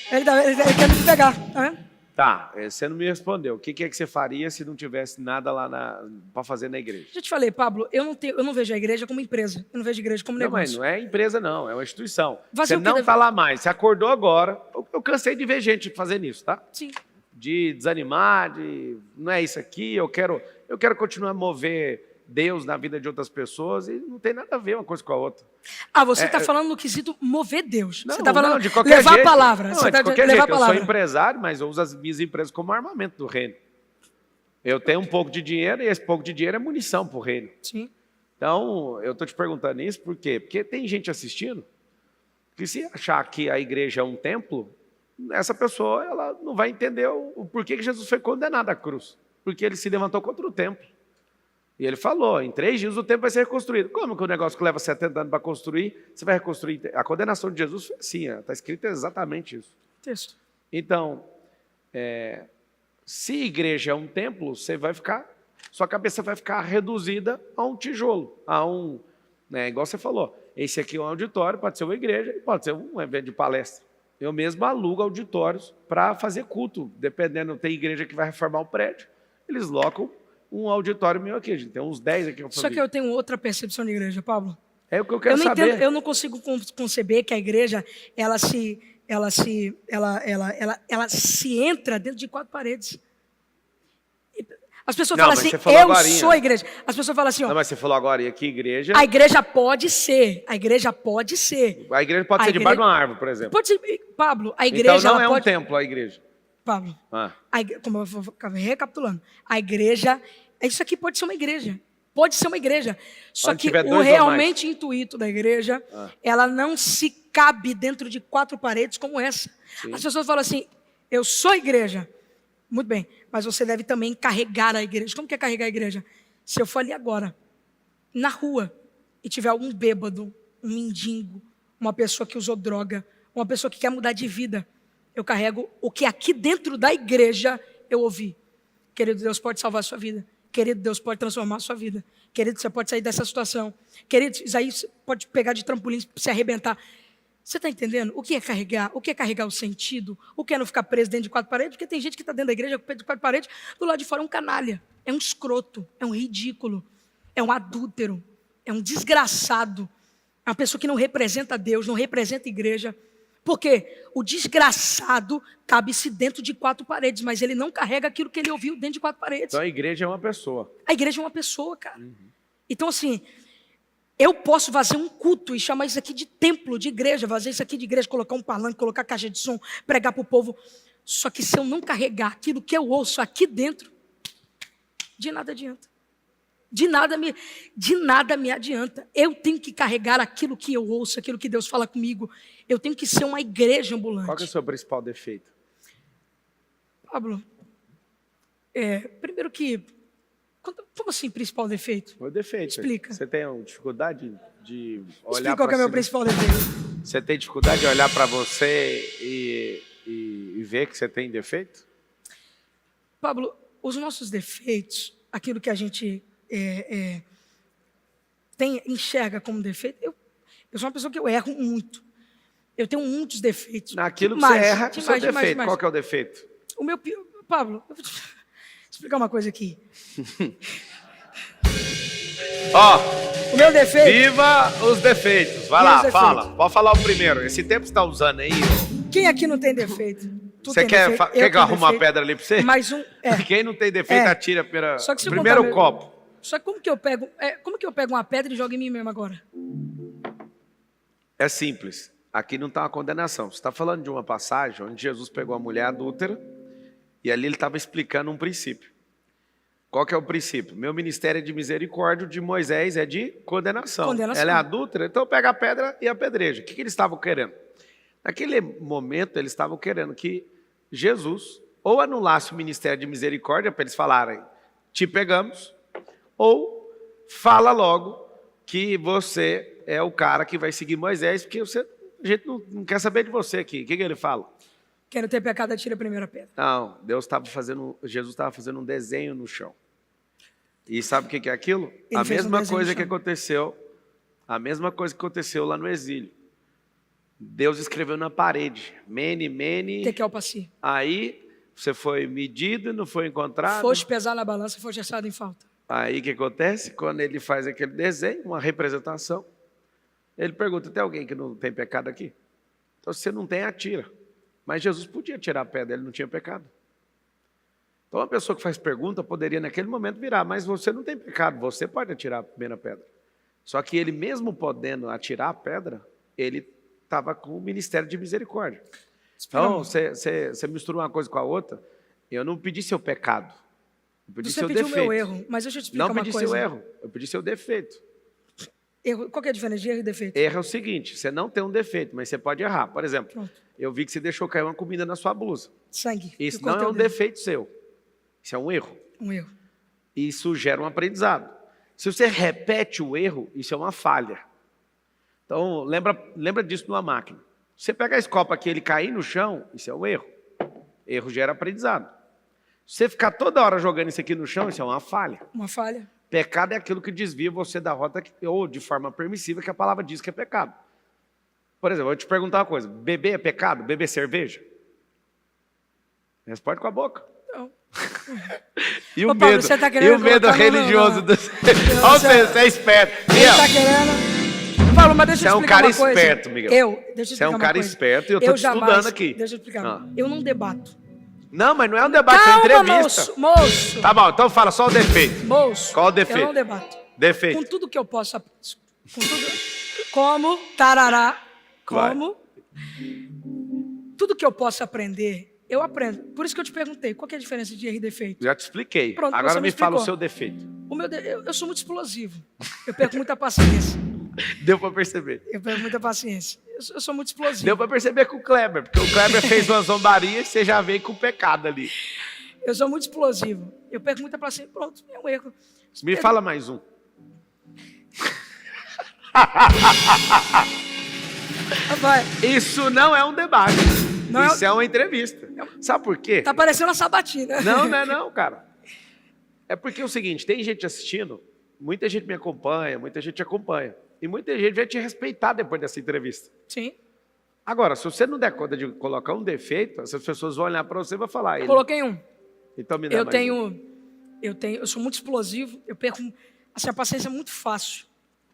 Ele quer me pegar, tá vendo? Tá, você não me respondeu. O que é que você faria se não tivesse nada lá para fazer na igreja? Já te falei, Pablo, eu não vejo a igreja como empresa. Eu não vejo a igreja como negócio. Não, mas não é empresa, não. É uma instituição. Você não está lá mais. Você acordou agora. Eu cansei de ver gente fazendo isso, tá? Sim. De desanimar, não é isso aqui, eu quero continuar a mover Deus na vida de outras pessoas e não tem nada a ver uma coisa com a outra. Você está falando no quesito mover Deus. Não, você está falando de qualquer levar jeito. a palavra. Não, você de qualquer levar jeito. a palavra. Eu sou empresário, mas eu uso as minhas empresas como armamento do reino. Eu tenho um pouco de dinheiro e esse pouco de dinheiro é munição para o reino. Sim. Então, eu estou te perguntando isso por quê? Porque tem gente assistindo que se achar que a igreja é um templo, essa pessoa ela não vai entender o porquê que Jesus foi condenado à cruz. Porque ele se levantou contra o templo. E ele falou, em 3 dias o templo vai ser reconstruído. Como que o negócio que leva 70 anos para construir, você vai reconstruir? A condenação de Jesus foi assim, está escrito exatamente isso. Texto. Então, se a igreja é um templo, sua cabeça vai ficar reduzida a um tijolo, igual você falou, esse aqui é um auditório, pode ser uma igreja, pode ser um evento de palestra. Eu mesmo alugo auditórios para fazer culto, dependendo, tem igreja que vai reformar o prédio, eles locam um auditório meu aqui, a gente tem uns 10 aqui. Só que eu tenho outra percepção de igreja, Pablo. É o que eu quero saber. Eu não consigo conceber que a igreja, ela se entra dentro de 4 paredes. As pessoas falam assim, eu sou a igreja. As pessoas falam assim, ó. Não, mas você falou agora, e aqui igreja... A igreja pode ser. A igreja pode ser. A igreja pode ser debaixo de uma árvore, por exemplo. Pode ser, Pablo, a igreja... Então não é um templo a igreja. Pablo, como eu vou recapitulando, a igreja, isso aqui pode ser uma igreja. Pode ser uma igreja. Só que o realmente intuito da igreja, ela não se cabe dentro de 4 paredes como essa. Sim. As pessoas falam assim, eu sou a igreja. Muito bem, mas você deve também carregar a igreja. Como que é carregar a igreja? Se eu for ali agora, na rua, e tiver algum bêbado, um mendigo, uma pessoa que usou droga, uma pessoa que quer mudar de vida, eu carrego o que aqui dentro da igreja eu ouvi. Querido, Deus pode salvar a sua vida. Querido, Deus pode transformar a sua vida. Querido, você pode sair dessa situação. Querido, isso aí você pode pegar de trampolim, se arrebentar. Você está entendendo? O que é carregar? O que é carregar o sentido? O que é não ficar preso dentro de 4 paredes? Porque tem gente que está dentro da igreja, dentro de 4 paredes, do lado de fora é um canalha, é um escroto, é um ridículo, é um adúltero, é um desgraçado, é uma pessoa que não representa Deus, não representa a igreja. Porque o desgraçado cabe-se dentro de 4 paredes, mas ele não carrega aquilo que ele ouviu dentro de 4 paredes. Então a igreja é uma pessoa. A igreja é uma pessoa, cara. Então assim, eu posso fazer um culto e chamar isso aqui de templo, de igreja, fazer isso aqui de igreja, colocar um palanque, colocar caixa de som, pregar para o povo. Só que se eu não carregar aquilo que eu ouço aqui dentro, de nada adianta. De nada me adianta. Eu tenho que carregar aquilo que eu ouço, aquilo que Deus fala comigo. Eu tenho que ser uma igreja ambulante. Qual que é o seu principal defeito? Pablo, primeiro que... Como assim principal defeito? O defeito. Explica. Você tem dificuldade de olhar... Explica qual que é o meu principal defeito. Você tem dificuldade de olhar para você e ver que você tem defeito? Pablo, os nossos defeitos, aquilo que a gente enxerga como defeito, eu sou uma pessoa que eu erro muito. Eu tenho muitos defeitos. Naquilo que você erra, o seu defeito. Qual que é o defeito? O meu... Pablo, eu vou te explicar uma coisa aqui. Ó, O meu defeito. viva os defeitos. Vai E lá, os defeitos? fala. Pode falar o primeiro. Esse tempo você tá usando aí. Quem aqui não tem defeito? Tu Você tem quer, defeito, eu quer que eu tenho arrume uma defeito. pedra ali pra você? Mais um. Quem não tem defeito, É. atira pela Só que se eu primeiro contar meu- copo. Só que como que eu pego uma pedra e jogo em mim mesmo agora? É simples. Aqui não está uma condenação. Você está falando de uma passagem onde Jesus pegou a mulher adúltera e ali ele estava explicando um princípio. Qual que é o princípio? Meu ministério é de misericórdia, o de Moisés é de condenação. Condenação. Ela é adúltera, então pega a pedra e apedreja. O que eles estavam querendo? Naquele momento, eles estavam querendo que Jesus ou anulasse o ministério de misericórdia para eles falarem, te pegamos, ou fala logo que você é o cara que vai seguir Moisés, porque a gente não quer saber de você aqui. O que ele fala? Quero ter pecado, atira a primeira pedra. Não, Jesus estava fazendo um desenho no chão. E sabe o que é aquilo? Ele A fez um mesma desenho coisa no que chão. aconteceu, a mesma coisa que aconteceu lá no exílio. Deus escreveu na parede, mene, mene, Tekel passi. aí você foi medido e não foi encontrado. Foste pesar na balança, foste achado em falta. Aí o que acontece? Quando ele faz aquele desenho, uma representação, ele pergunta, tem alguém que não tem pecado aqui? Então, se você não tem, atira. Mas Jesus podia tirar a pedra, ele não tinha pecado. Então, uma pessoa que faz pergunta poderia, naquele momento, virar, mas você não tem pecado, você pode atirar a primeira pedra. Só que ele, mesmo podendo atirar a pedra, ele estava com o ministério de misericórdia. Então, você mistura uma coisa com a outra, eu não pedi seu pecado, eu pedi Você seu pediu o defeito. meu erro, mas deixa eu te explicar Não uma pedi coisa. seu erro, eu pedi seu defeito. Erro. Qual que é a diferença de erro e defeito? Erro é o seguinte, você não tem um defeito, mas você pode errar. Por exemplo, Pronto. eu vi que você deixou cair uma comida na sua blusa. Sangue. Isso Eu não cortei é o um dedo. defeito seu, isso é um erro. Um erro. Isso gera um aprendizado. Se você repete o erro, isso é uma falha. Então, lembra disso numa máquina. Se você pegar esse copo aqui e ele cair no chão, isso é um erro. Erro gera aprendizado. Se você ficar toda hora jogando isso aqui no chão, isso é uma falha. Uma falha. Pecado é aquilo que desvia você da rota ou de forma permissiva que a palavra diz que é pecado. Por exemplo, eu vou te perguntar uma coisa. Beber é pecado? Beber cerveja? Responde com a boca. Não. E o Ô, Paulo, medo? você tá E querendo o medo colocar religioso? no- Olha você é esperto. Ele Miguel, tá querendo... Paulo, mas deixa Você eu é um explicar cara uma coisa. esperto, Miguel. Deixa eu Você é explicar um uma cara coisa. esperto e eu tô te estudando aqui. Deixa eu explicar. Ah. Eu não debato. Não, mas não é um debate, é uma Calma, entrevista. moço. Tá bom, então fala só o defeito. Moço. Qual o defeito? Eu não debato. Com Defeito. tudo que eu posso... Com tudo... Como, tarará, Vai. como... Tudo que eu posso aprender, eu aprendo. Por isso que eu te perguntei, qual que é a diferença de erro e defeito? Já te expliquei. Pronto, Agora você me me fala o explicou. seu defeito. Eu sou muito explosivo. Eu perco muita paciência. Deu pra perceber. Eu perco muita paciência. Eu sou muito explosivo. Deu pra perceber com o Kleber, porque o Kleber fez uma zombaria e você já veio com o pecado ali. Eu sou muito explosivo. Eu perco muita paciência. Pronto, é um erro. Me fala mais um. Vai. Isso não é um debate. Não é- Isso é uma entrevista. Sabe por quê? Tá parecendo uma sabatina. Não, cara. É porque é o seguinte, tem gente assistindo, muita gente me acompanha, muita gente te acompanha. E muita gente vai te respeitar depois dessa entrevista. Sim. Agora, se você não der conta de colocar um defeito, essas pessoas vão olhar para você e vão falar. Eu Ele, coloquei um. então me dá Eu mais um. eu sou muito explosivo. Eu perco assim, a paciência é muito fácil.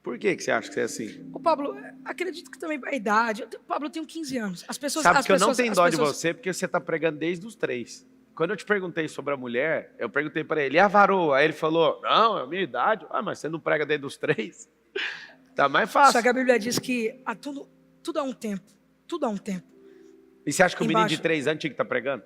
Por que você acha que você é assim? Ô, Pablo, acredito que também a idade. Pablo, eu tenho 15 anos. As pessoas. Sabe as que eu não pessoas- tenho as dó de pessoas- você porque você está pregando desde os 3. Quando eu te perguntei sobre a mulher, eu perguntei para ele, e a varoa? Aí ele falou, não, é a minha idade. Ah, mas você não prega desde os 3? Tá mais fácil. Só que a Bíblia diz que tudo há um tempo. Tudo há um tempo. E você acha que o menino de Embaixo. 3 anos tinha que estar pregando?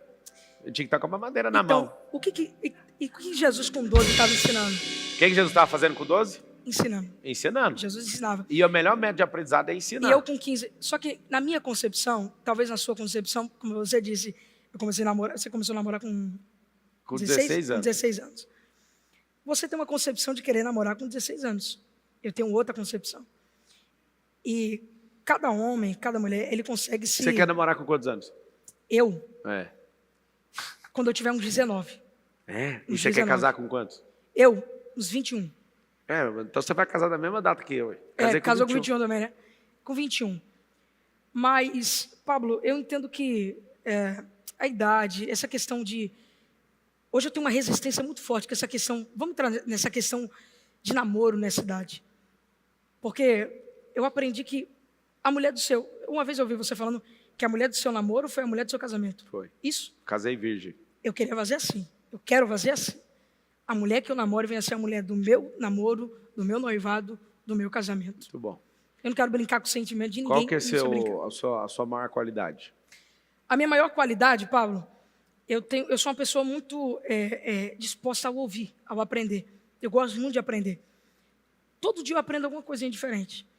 Ele tinha que estar com uma madeira na Então, mão. o que Jesus com 12 estava ensinando? O que Jesus estava fazendo com 12? Ensinando. Ensinando. Jesus ensinava. E o melhor método de aprendizado é ensinar. E eu com 15. Só que na minha concepção, talvez na sua concepção, como você disse, eu comecei a namorar. Você começou a namorar com Com 16 Com anos. 16 anos. Você tem uma concepção de querer namorar com 16 anos. Eu tenho outra concepção. E cada homem, cada mulher, ele consegue se. Você quer namorar com quantos anos? Eu, É. quando eu tiver uns 19. É? E Uns você quer 19. casar com quantos? Eu, uns 21. É, então você vai casar na mesma data que eu. Ué. Casou com 21 também, né? Com 21. Mas, Pablo, eu entendo que a idade, essa questão de... Hoje eu tenho uma resistência muito forte com essa questão... Vamos entrar nessa questão de namoro nessa idade. Porque eu aprendi que a mulher do seu... Uma vez eu ouvi você falando que a mulher do seu namoro foi a mulher do seu casamento. Foi. Isso. Casei virgem. Eu queria fazer assim. Eu quero fazer assim. A mulher que eu namoro venha ser a mulher do meu namoro, do meu noivado, do meu casamento. Muito bom. Eu não quero brincar com o sentimento de ninguém. Qual que é a sua maior qualidade? A minha maior qualidade, Pablo, eu sou uma pessoa muito disposta a ouvir, ao aprender. Eu gosto muito de aprender. Todo dia eu aprendo alguma coisinha diferente.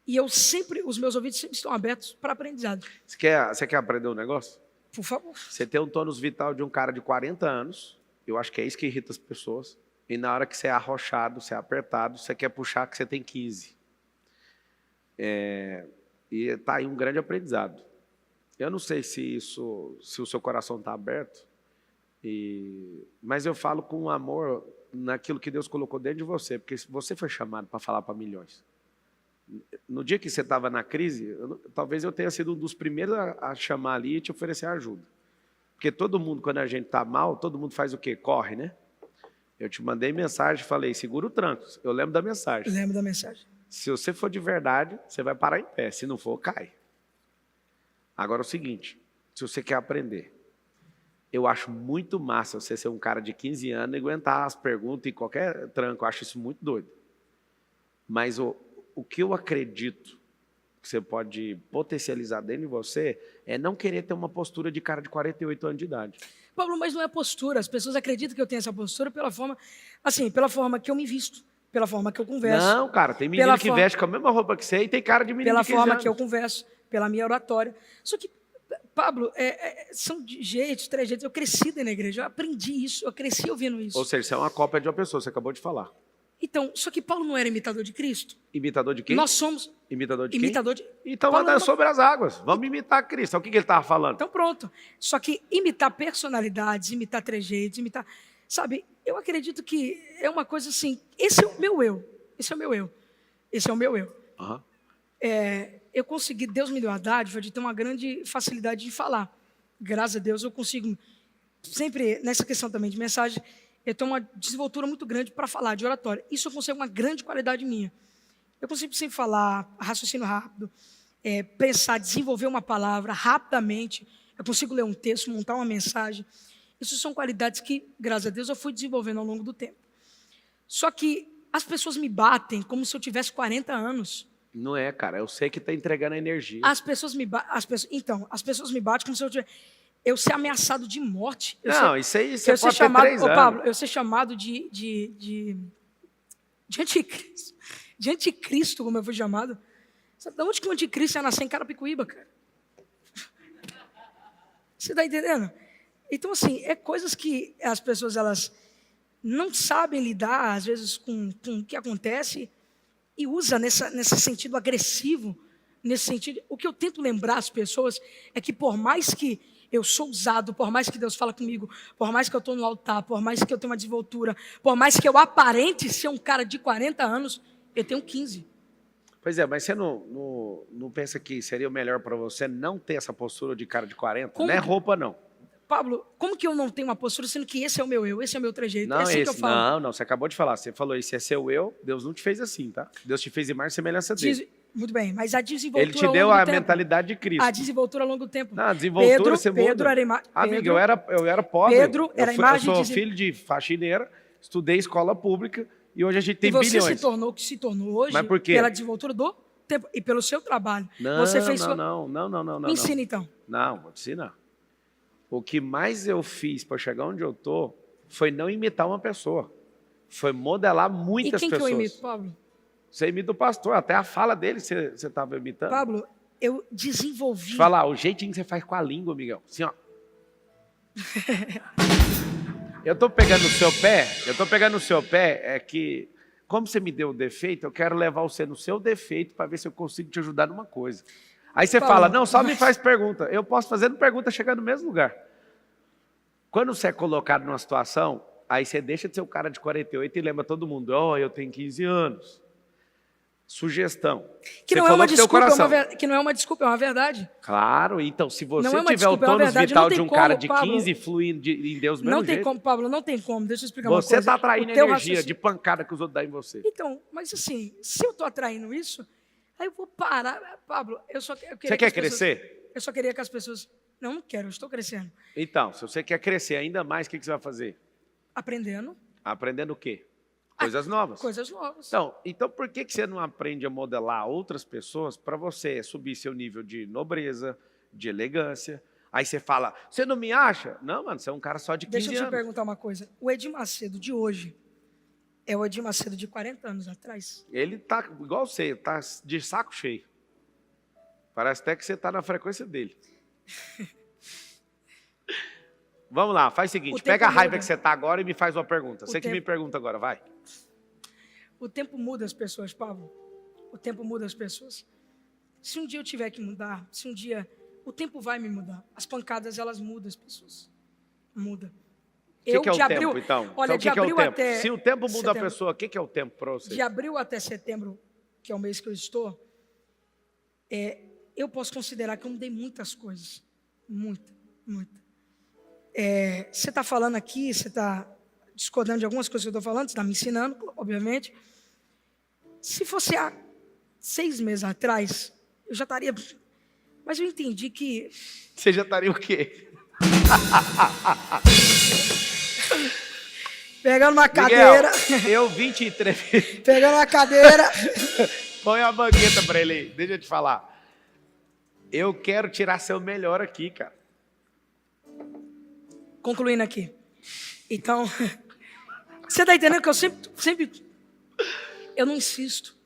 E os meus ouvidos sempre estão abertos para aprendizado. Você quer aprender um negócio? Por favor. Você tem um tônus vital de um cara de 40 anos, eu acho que é isso que irrita as pessoas, e na hora que você é arrochado, você é apertado, você quer puxar que você tem 15. E está aí um grande aprendizado. Eu não sei se o seu coração está aberto, mas eu falo com amor naquilo que Deus colocou dentro de você, porque você foi chamado para falar para milhões. No dia que você estava na crise, talvez eu tenha sido um dos primeiros a chamar ali e te oferecer ajuda. Porque todo mundo, quando a gente está mal, todo mundo faz o quê? Corre, né? Eu te mandei mensagem, falei, segura o tranco. Eu lembro da mensagem. Eu lembro da mensagem. Se você for de verdade, você vai parar em pé. Se não for, cai. Agora é o seguinte, se você quer aprender, eu acho muito massa você ser um cara de 15 anos e aguentar as perguntas e qualquer tranco. Eu acho isso muito doido. Mas o que eu acredito que você pode potencializar dentro de você é não querer ter uma postura de cara de 48 anos de idade. Pablo, mas não é postura. As pessoas acreditam que eu tenho essa postura pela forma que eu me visto, pela forma que eu converso. Não, cara, tem menino que veste com a mesma roupa que você e tem cara de menino de 15 anos. Pela forma que eu converso, pela minha oratória. Só que, Pablo, são jeitos, trejeitos. Eu cresci dentro da igreja, eu aprendi isso, eu cresci ouvindo isso. Ou seja, você é uma cópia de uma pessoa, você acabou de falar. Então, só que Paulo não era imitador de Cristo? Imitador de quem? Nós somos... Imitador de quem? Imitador de... Então Paulo anda sobre as águas. Vamos imitar Cristo. O que ele estava falando? Então pronto. Só que imitar personalidades, imitar trejeitos, imitar... Sabe, eu acredito que é uma coisa assim... Esse é o meu eu. Esse é o meu eu. Esse é o meu eu. Uhum. Eu consegui... Deus me deu a dádiva de ter uma grande facilidade de falar. Graças a Deus eu consigo... Sempre, nessa questão também de mensagem... Eu tenho uma desenvoltura muito grande para falar, de oratória. Isso eu consigo uma grande qualidade minha. Eu consigo sempre falar, raciocínio rápido, pensar, desenvolver uma palavra rapidamente. Eu consigo ler um texto, montar uma mensagem. Isso são qualidades que, graças a Deus, eu fui desenvolvendo ao longo do tempo. Só que as pessoas me batem como se eu tivesse 40 anos. Não é, cara. Eu sei que está entregando a energia. As pessoas me batem como se eu tivesse... Eu ser ameaçado de morte. Isso aí você pode ter 3 anos. Pablo, eu ser chamado de anticristo. De anticristo, como eu fui chamado. Sabe de onde que o anticristo ia nascer? Em Carapicuíba, cara. Você está entendendo? Então, assim, coisas que as pessoas elas não sabem lidar, às vezes, com o que acontece e usa nesse sentido agressivo, nesse sentido. O que eu tento lembrar as pessoas é que, por mais que eu sou usado, por mais que Deus fala comigo, por mais que eu estou no altar, por mais que eu tenha uma desenvoltura, por mais que eu aparente ser um cara de 40 anos, eu tenho 15. Pois é, mas você não pensa que seria melhor para você não ter essa postura de cara de 40? Não é roupa, não. Pablo, como que eu não tenho uma postura, sendo que esse é o meu eu, esse é o meu trejeito, é assim que eu falo? Não, você acabou de falar, você falou isso, é seu eu, Deus não te fez assim, tá? Deus te fez imagem e semelhança dele. Muito bem, mas a desenvoltura Ele te deu a mentalidade de Cristo. A desenvoltura ao longo do tempo. Não, a desenvoltura você muda. Pedro era imagem... Amigo, eu era pobre. Pedro era imagem Eu sou filho de faxineira, estudei escola pública e hoje a gente tem bilhões. E você bilhões. se tornou o que se tornou hoje. Mas por quê? Pela desenvoltura do tempo e pelo seu trabalho. Não, você fez não. Me ensina então. Não, vou te ensinar. O que mais eu fiz para chegar onde eu tô foi não imitar uma pessoa. Foi modelar muitas pessoas. E quem que eu imito, Pablo? Você imita o pastor, até a fala dele você estava imitando. Pablo, eu desenvolvi... Deixa eu falar, o jeitinho que você faz com a língua, Miguel. Assim, ó. Eu tô pegando no seu pé, é que, como você me deu o defeito, eu quero levar você no seu defeito para ver se eu consigo te ajudar numa coisa. Aí você fala, não, só me faz pergunta. Eu posso fazendo pergunta chegar no mesmo lugar. Quando você é colocado numa situação, aí você deixa de ser o cara de 48 e lembra todo mundo, eu tenho 15 anos. Sugestão. Que Você não é falou uma com teu desculpa, coração. que não é uma desculpa, é uma verdade. Claro, então se você Não é uma tiver o desculpa, é uma tônus verdade. vital Não de tem um cara como, de Pablo. 15 fluindo em Deus do Não mesmo tem jeito, como, Pablo, não tem como. Deixa eu explicar uma você coisa. está atraindo O teu energia raciocínio- de pancada que os outros dão em você. Então, mas assim, se eu estou atraindo isso, aí eu vou parar. Pablo, eu queria Você que quer as pessoas- crescer? Eu só queria que as pessoas... Não quero, eu estou crescendo. Então, se você quer crescer ainda mais, o que você vai fazer? Aprendendo Aprendendo o quê? Coisas novas. coisas novas. Então por que você não aprende a modelar outras pessoas para você subir seu nível de nobreza, de elegância? Aí você fala, você não me acha? Não, mano, você é um cara só de 15 Deixa eu te anos. perguntar uma coisa. O Edir Macedo de hoje é o Edir Macedo de 40 anos atrás? Ele tá igual você, tá de saco cheio. Parece até que você tá na frequência dele. Vamos lá, faz o seguinte, O pega a tempo raiva muda. que você tá agora e me faz uma pergunta. Você que me tempo- pergunta agora, vai. O tempo muda as pessoas, Pablo. O tempo muda as pessoas. Se um dia eu tiver que mudar, se um dia... O tempo vai me mudar. As pancadas, elas mudam as pessoas. Muda. O que é o tempo, então? Olha, Então, de o que é o abril tempo? até... Se o tempo muda a setembro. pessoa, o que é o tempo para você? De abril até setembro, que é o mês que eu estou, eu posso considerar que eu mudei muitas coisas. Muita. Você está falando aqui, você está discordando de algumas coisas que eu estou falando, você está me ensinando, obviamente. Se fosse há 6 meses atrás, eu já estaria... Mas eu entendi que... Você já estaria o quê? Pegando uma Miguel, cadeira... eu vim te entrevistar. Pegando uma cadeira... Põe a banqueta para ele aí, deixa eu te falar. Eu quero tirar seu melhor aqui, cara. Concluindo aqui. Então, você está entendendo que eu sempre... Eu não insisto.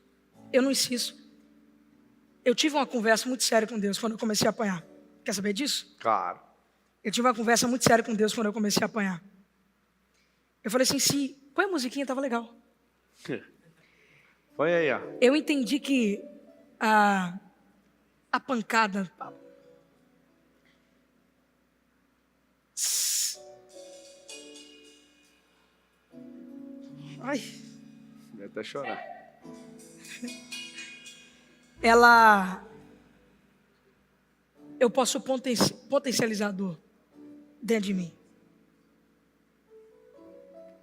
Eu tive uma conversa muito séria com Deus quando eu comecei a apanhar. Quer saber disso? Claro. Eu tive uma conversa muito séria com Deus quando eu comecei a apanhar. Eu falei assim, se põe a musiquinha, tava legal. Põe aí, ó. Eu entendi que a pancada... Ai... Vai até chorar. Eu posso potencializar a dor dentro de mim.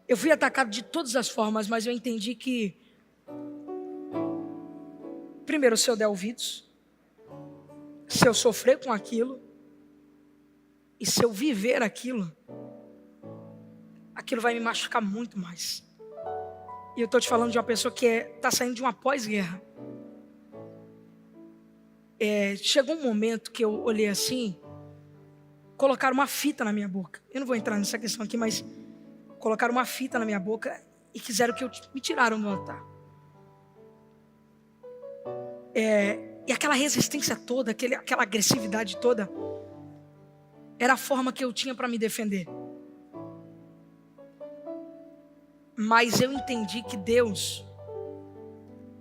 Eu fui atacado de todas as formas, mas eu entendi que, primeiro, se eu der ouvidos, se eu sofrer com aquilo, e se eu viver aquilo vai me machucar muito mais. E eu estou te falando de uma pessoa que está saindo de uma pós-guerra. Chegou um momento que eu olhei assim, colocaram uma fita na minha boca. Eu não vou entrar nessa questão aqui, mas colocaram uma fita na minha boca e quiseram que me tiraram do altar. E aquela resistência toda, aquela agressividade toda, era a forma que eu tinha para me defender. Mas eu entendi que Deus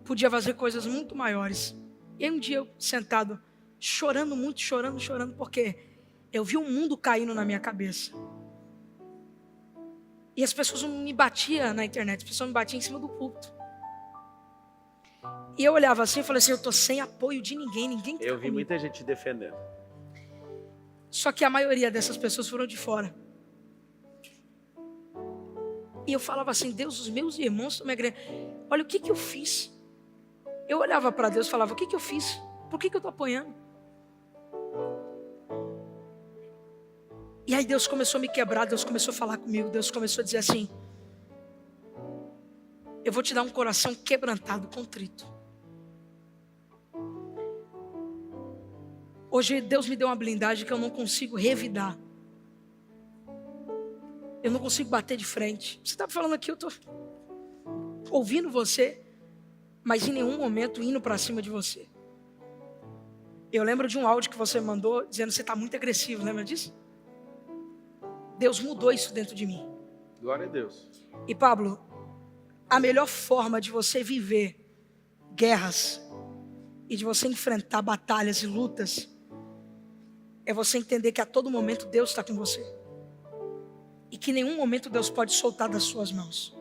podia fazer coisas muito maiores. E aí um dia eu sentado, chorando muito, chorando, porque eu vi um mundo caindo na minha cabeça. E as pessoas não me batiam na internet, as pessoas me batiam em cima do púlpito. E eu olhava assim e falei assim, eu estou sem apoio de ninguém tá Eu vi comigo. muita gente te defendendo. Só que a maioria dessas pessoas foram de fora. E eu falava assim, Deus, os meus irmãos estão me agregando. Olha o que eu fiz. Eu olhava para Deus e falava, o que eu fiz? Por que eu estou apanhando? E aí Deus começou a me quebrar, Deus começou a falar comigo, Deus começou a dizer assim, eu vou te dar um coração quebrantado, contrito. Hoje Deus me deu uma blindagem que eu não consigo revidar. Eu não consigo bater de frente. Você está falando aqui, eu estou ouvindo você, mas em nenhum momento indo para cima de você. Eu lembro de um áudio que você mandou dizendo que você está muito agressivo, lembra disso? Deus mudou isso dentro de mim. Glória a Deus. E Pablo, a melhor forma de você viver guerras e de você enfrentar batalhas e lutas é você entender que a todo momento Deus está com você. E que em nenhum momento Deus pode soltar das suas mãos.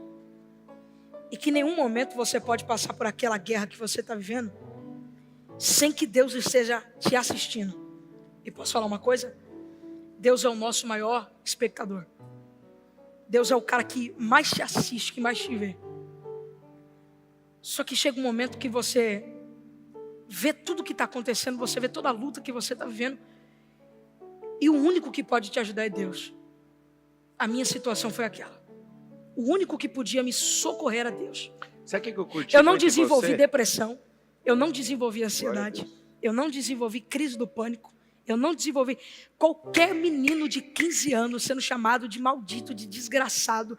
E que em nenhum momento você pode passar por aquela guerra que você está vivendo sem que Deus esteja te assistindo. E posso falar uma coisa? Deus é o nosso maior espectador. Deus é o cara que mais te assiste, que mais te vê. Só que chega um momento que você vê tudo que está acontecendo, você vê toda a luta que você está vivendo, e o único que pode te ajudar é Deus. A minha situação foi aquela. O único que podia me socorrer era Deus. Sabe o que eu curti? Eu não desenvolvi depressão, eu não desenvolvi ansiedade, eu não desenvolvi crise do pânico, eu não desenvolvi. Qualquer menino de 15 anos sendo chamado de maldito, de desgraçado,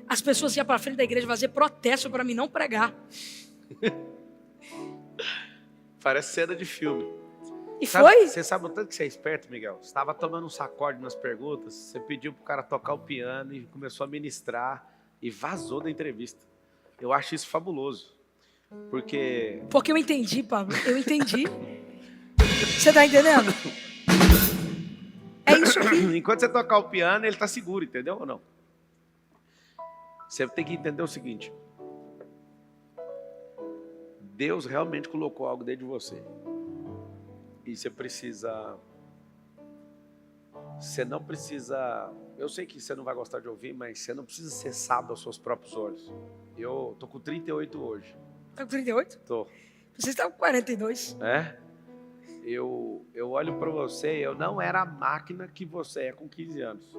as pessoas iam para frente da igreja fazer protesto para mim não pregar. Parece cena de filme. E foi? Você sabe o tanto que você é esperto, Miguel? Você estava tomando um sacode nas perguntas, você pediu pro cara tocar o piano e começou a ministrar e vazou da entrevista. Eu acho isso fabuloso. Porque eu entendi, Pablo, eu entendi. Você tá entendendo? É isso aqui. Enquanto você tocar o piano, ele tá seguro, entendeu ou não? Você tem que entender o seguinte: Deus realmente colocou algo dentro de você. E você precisa... Você não precisa... Eu sei que você não vai gostar de ouvir, mas você não precisa ser sábio aos seus próprios olhos. Eu tô com 38 hoje. Tá com 38? Tô. Você está com 42. É? Eu olho para você, eu não era a máquina que você é com 15 anos.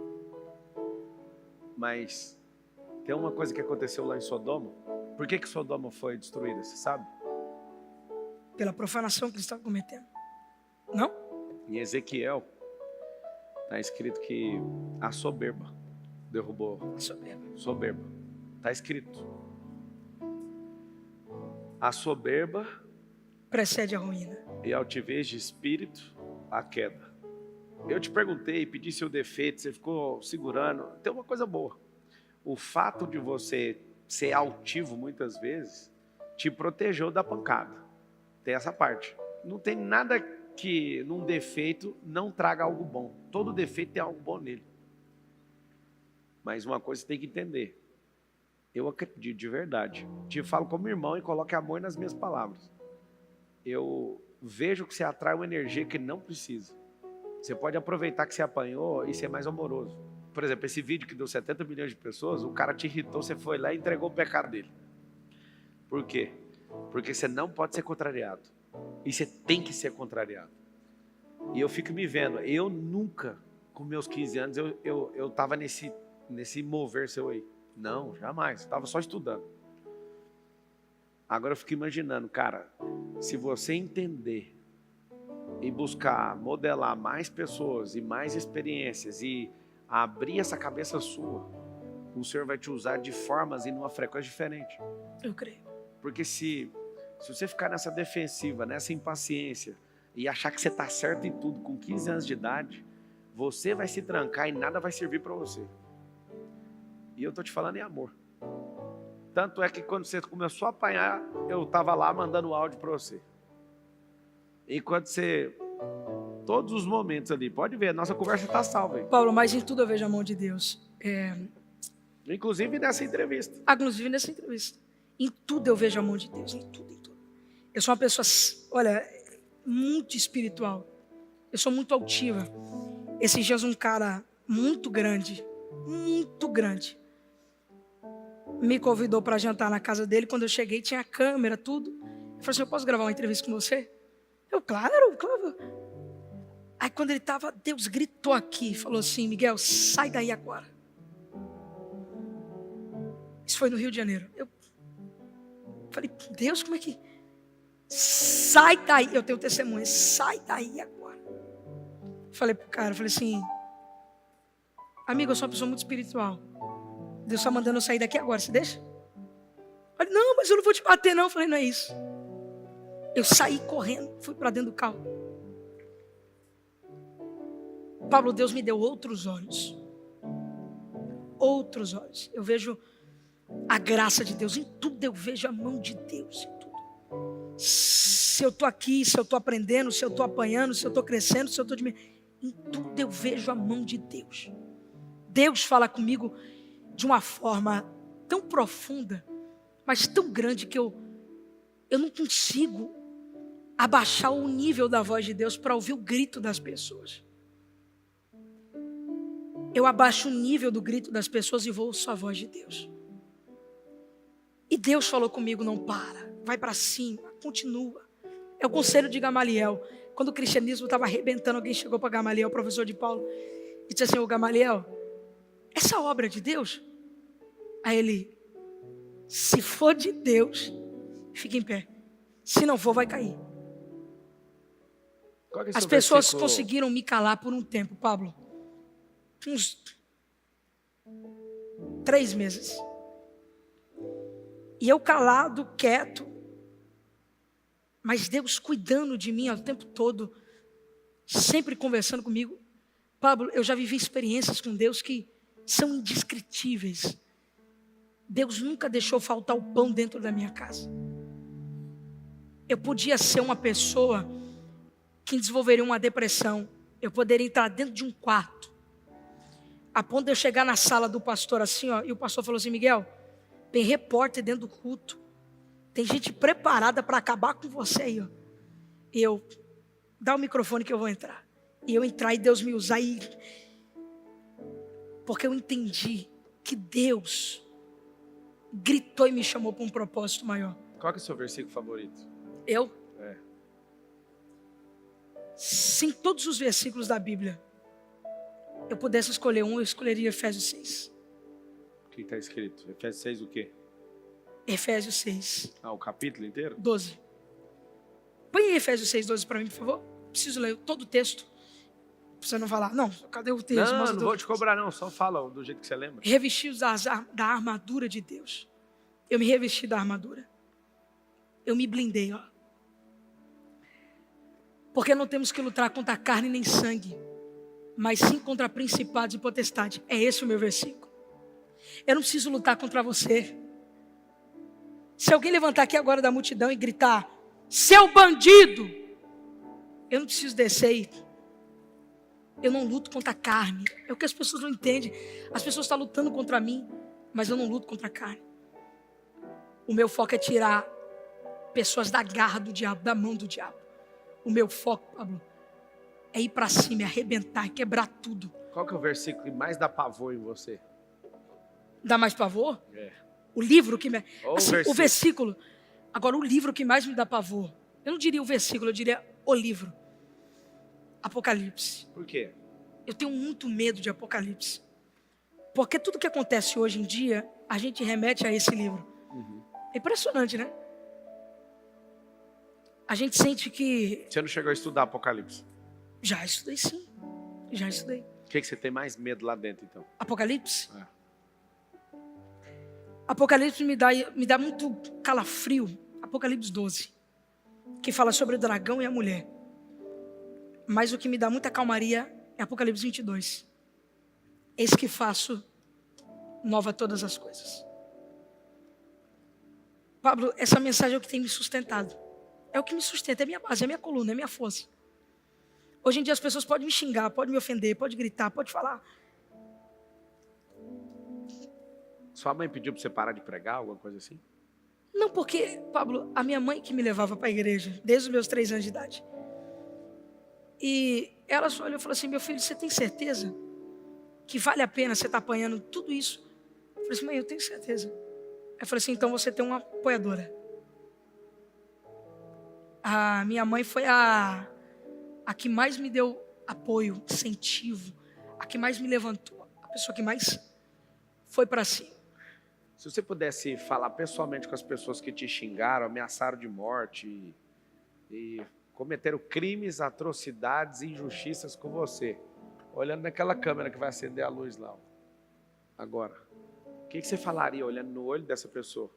Mas tem uma coisa que aconteceu lá em Sodoma. Por que Sodoma foi destruída, você sabe? Pela profanação que eles estavam cometendo. Não? Em Ezequiel, está escrito que a soberba derrubou. Soberba. Está escrito. A soberba precede a ruína. E a altivez de espírito, a queda. Eu te perguntei, pedi seu defeito, você ficou segurando. Tem uma coisa boa. O fato de você ser altivo muitas vezes te protegeu da pancada. Tem essa parte. Não tem nada que num defeito não traga algo bom. Todo defeito tem algo bom nele. Mas uma coisa você tem que entender. Eu acredito de verdade. Te falo como irmão e coloque amor nas minhas palavras. Eu vejo que você atrai uma energia que não precisa. Você pode aproveitar que você apanhou e ser mais amoroso. Por exemplo, esse vídeo que deu 70 milhões de pessoas, o cara te irritou, você foi lá e entregou o pecado dele. Por quê? Porque você não pode ser contrariado. E você tem que ser contrariado. E eu fico me vendo. Eu nunca, com meus 15 anos, eu tava nesse mover seu aí. Não, jamais. Eu tava só estudando. Agora eu fico imaginando, cara, se você entender e buscar modelar mais pessoas e mais experiências e abrir essa cabeça sua, o Senhor vai te usar de formas e numa frequência diferente. Eu creio. Porque se você ficar nessa defensiva, nessa impaciência e achar que você está certo em tudo com 15 anos de idade, você vai se trancar e nada vai servir para você. E eu estou te falando em amor. Tanto é que quando você começou a apanhar, eu estava lá mandando áudio para você. Enquanto você... Todos os momentos ali, pode ver, nossa conversa está salva. Hein? Paulo, mas em tudo eu vejo a mão de Deus. Inclusive nessa entrevista. Inclusive nessa entrevista. Em tudo eu vejo a mão de Deus, em tudo, em tudo. Eu sou uma pessoa, olha, muito espiritual. Eu sou muito altiva. Esses dias um cara muito grande, me convidou para jantar na casa dele. Quando eu cheguei, tinha câmera, tudo. Ele falou assim, eu posso gravar uma entrevista com você? Eu, claro. Aí quando ele estava, Deus gritou aqui, falou assim, Miguel, sai daí agora. Isso foi no Rio de Janeiro. Eu falei, Deus, como é que... Sai daí, eu tenho testemunha, sai daí agora. Falei pro cara, falei assim, amigo, eu sou uma pessoa muito espiritual. Deus está mandando eu sair daqui agora, você deixa? Falei, não, mas eu não vou te bater não. Falei, não é isso. Eu saí correndo, fui para dentro do carro. Pablo, Deus me deu outros olhos. Outros olhos. Eu vejo a graça de Deus. Em tudo eu vejo a mão de Deus. Em tudo. Se eu estou aqui, se eu estou aprendendo, se eu estou apanhando, se eu estou crescendo, se eu estou diminuindo. Em tudo eu vejo a mão de Deus. Deus fala comigo de uma forma tão profunda. mas tão grande que eu não consigo abaixar o nível da voz de Deus para ouvir o grito das pessoas. Eu abaixo o nível do grito das pessoas e vou ouço a voz de Deus. E Deus falou comigo, não para, vai para cima, continua. É o conselho de Gamaliel. Quando o cristianismo estava arrebentando, alguém chegou para Gamaliel, professor de Paulo, e disse assim, ô Gamaliel, essa obra é de Deus? Aí ele, se for de Deus, fica em pé. Se não for, vai cair. As pessoas conseguiram me calar por um tempo, Pablo. Uns 3 meses. E eu calado, quieto. Mas Deus cuidando de mim o tempo todo. Sempre conversando comigo. Pablo, eu já vivi experiências com Deus que são indescritíveis. Deus nunca deixou faltar o pão dentro da minha casa. Eu podia ser uma pessoa que desenvolveria uma depressão. Eu poderia entrar dentro de um quarto, a ponto de eu chegar na sala do pastor assim, ó, e o pastor falou assim, Miguel, tem repórter dentro do culto. Tem gente preparada para acabar com você aí, ó. E eu, dá o microfone que eu vou entrar. E eu entrar e Deus me usar aí. Porque eu entendi que Deus gritou e me chamou para um propósito maior. Qual que é o seu versículo favorito? Eu? Se em todos os versículos da Bíblia eu pudesse escolher um, eu escolheria Efésios 6. O que está escrito? Efésios 6 o quê? Efésios 6. O capítulo inteiro? 12. Põe aí Efésios 6, 12 para mim, por favor. Preciso ler todo o texto. Precisa não falar. Não, cadê o texto? Não vou te cobrar não, só fala do jeito que você lembra. Revestidos da armadura de Deus. Eu me revesti da armadura. Eu me blindei, ó. Porque não temos que lutar contra carne nem sangue, mas sim contra principados e potestades. É esse o meu versículo. Eu não preciso lutar contra você. Se alguém levantar aqui agora da multidão e gritar, seu bandido, eu não preciso descer e... Eu não luto contra a carne. É o que as pessoas não entendem. As pessoas estão lutando contra mim, mas eu não luto contra a carne. O meu foco é tirar pessoas da garra do diabo, da mão do diabo. O meu foco, Pablo, é ir para cima, é arrebentar, é quebrar tudo. Qual que é o versículo que mais dá pavor em você? Dá mais pavor? É. O livro que me... Assim, o o versículo. Agora, o livro que mais me dá pavor. Eu não diria o versículo, eu diria o livro. Apocalipse. Por quê? Eu tenho muito medo de Apocalipse. Porque tudo que acontece hoje em dia, a gente remete a esse livro. É impressionante, né? A gente sente que... Você não chegou a estudar Apocalipse? Já estudei sim. Já estudei. O que você tem mais medo lá dentro, então? Apocalipse? Apocalipse me dá muito calafrio. Apocalipse 12. Que fala sobre o dragão e a mulher. Mas o que me dá muita calmaria é Apocalipse 22. Eis que faço nova todas as coisas. Pablo, essa mensagem é o que tem me sustentado. É o que me sustenta, é a minha base, é a minha coluna, é a minha força. Hoje em dia as pessoas podem me xingar, podem me ofender, podem gritar, podem falar. Sua mãe pediu para você parar de pregar, alguma coisa assim? Não, porque, Pablo, a minha mãe que me levava para a igreja, desde os meus 3 anos de idade. E ela só olhou e falou assim, meu filho, você tem certeza que vale a pena você estar apanhando tudo isso? Eu falei assim, mãe, eu tenho certeza. Eu falei assim, então você tem uma apoiadora. A minha mãe foi a que mais me deu apoio, incentivo, a que mais me levantou, a pessoa que mais foi para cima. Se você pudesse falar pessoalmente com as pessoas que te xingaram, ameaçaram de morte e cometeram crimes, atrocidades e injustiças com você, olhando naquela câmera que vai acender a luz lá, agora, o que você falaria olhando no olho dessa pessoa?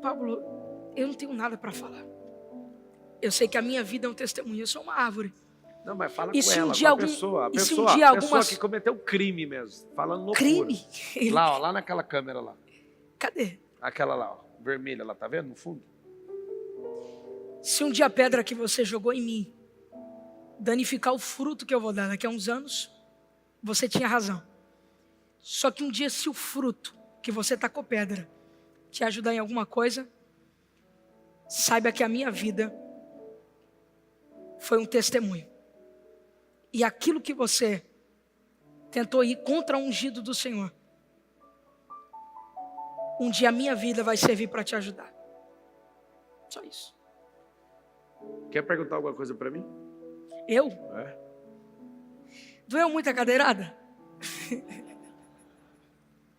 Pablo, eu não tenho nada para falar. Eu sei que a minha vida é um testemunho, eu sou uma árvore. Não, mas fala E com se um ela, dia com algum- a pessoa, e se um dia a algumas- pessoa que cometeu um crime mesmo, falando loucura. Crime? Lá, ó, lá naquela câmera lá. Cadê? Aquela lá, ó, vermelha lá, tá vendo no fundo? Se um dia a pedra que você jogou em mim danificar o fruto que eu vou dar daqui a uns anos, você tinha razão. Só que um dia, se o fruto que você tacou pedra te ajudar em alguma coisa, saiba que a minha vida foi um testemunho. E aquilo que você tentou ir contra o ungido do Senhor, um dia a minha vida vai servir para te ajudar. Só isso. Quer perguntar alguma coisa para mim? Eu? É. Doeu muito a cadeirada?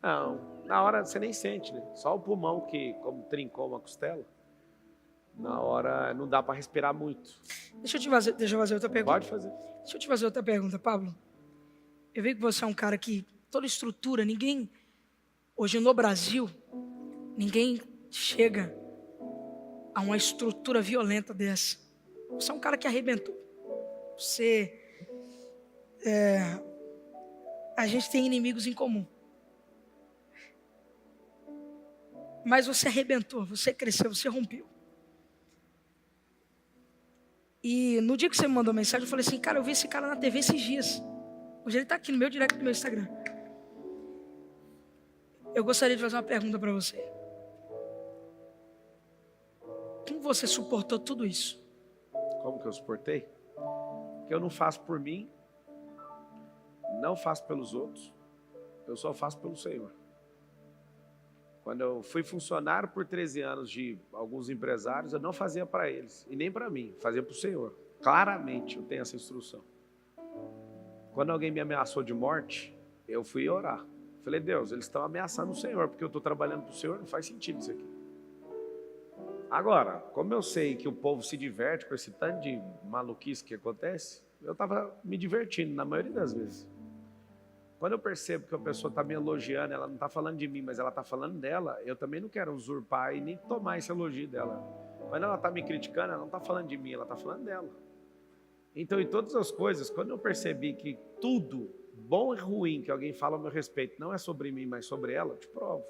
Não, na hora você nem sente, né? Só o pulmão que, como trincou uma costela, na hora não dá para respirar muito. Deixa eu fazer outra pergunta. Pode fazer. Deixa eu te fazer outra pergunta, Pablo. Eu vejo que você é um cara que toda estrutura, hoje no Brasil, ninguém chega a uma estrutura violenta dessa. Você é um cara que arrebentou. A gente tem inimigos em comum. Mas você arrebentou, você cresceu, você rompeu. E no dia que você me mandou mensagem, eu falei assim, cara, eu vi esse cara na TV esses dias. Hoje ele está aqui no meu direct do meu Instagram. Eu gostaria de fazer uma pergunta para você. Como você suportou tudo isso? Como que eu suportei? Que eu não faço por mim, não faço pelos outros, eu só faço pelo Senhor. Quando eu fui funcionário por 13 anos de alguns empresários, eu não fazia para eles, e nem para mim, fazia para o Senhor. Claramente eu tenho essa instrução. Quando alguém me ameaçou de morte, eu fui orar. Falei, Deus, eles estão ameaçando o Senhor, porque eu estou trabalhando para o Senhor, não faz sentido isso aqui. Agora, como eu sei que o povo se diverte com esse tanto de maluquice que acontece, eu estava me divertindo na maioria das vezes. Quando eu percebo que a pessoa está me elogiando, ela não está falando de mim, mas ela está falando dela, eu também não quero usurpar e nem tomar esse elogio dela. Quando ela está me criticando, ela não está falando de mim, ela está falando dela. Então, em todas as coisas, quando eu percebi que tudo, bom e ruim, que alguém fala ao meu respeito, não é sobre mim, mas sobre ela, eu te provo.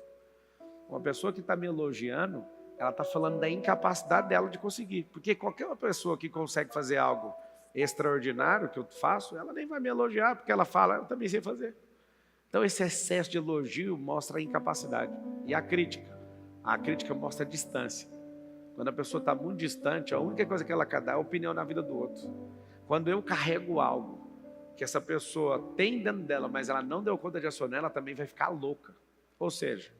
Uma pessoa que está me elogiando, ela está falando da incapacidade dela de conseguir. Porque qualquer uma pessoa que consegue fazer algo extraordinário que eu faço, ela nem vai me elogiar, porque ela fala, eu também sei fazer. Então esse excesso de elogio mostra a incapacidade. E a crítica mostra a distância. Quando a pessoa está muito distante, a única coisa que ela quer dar é a opinião na vida do outro. Quando eu carrego algo que essa pessoa tem dentro dela, mas ela não deu conta de acionar, ela também vai ficar louca. Ou seja,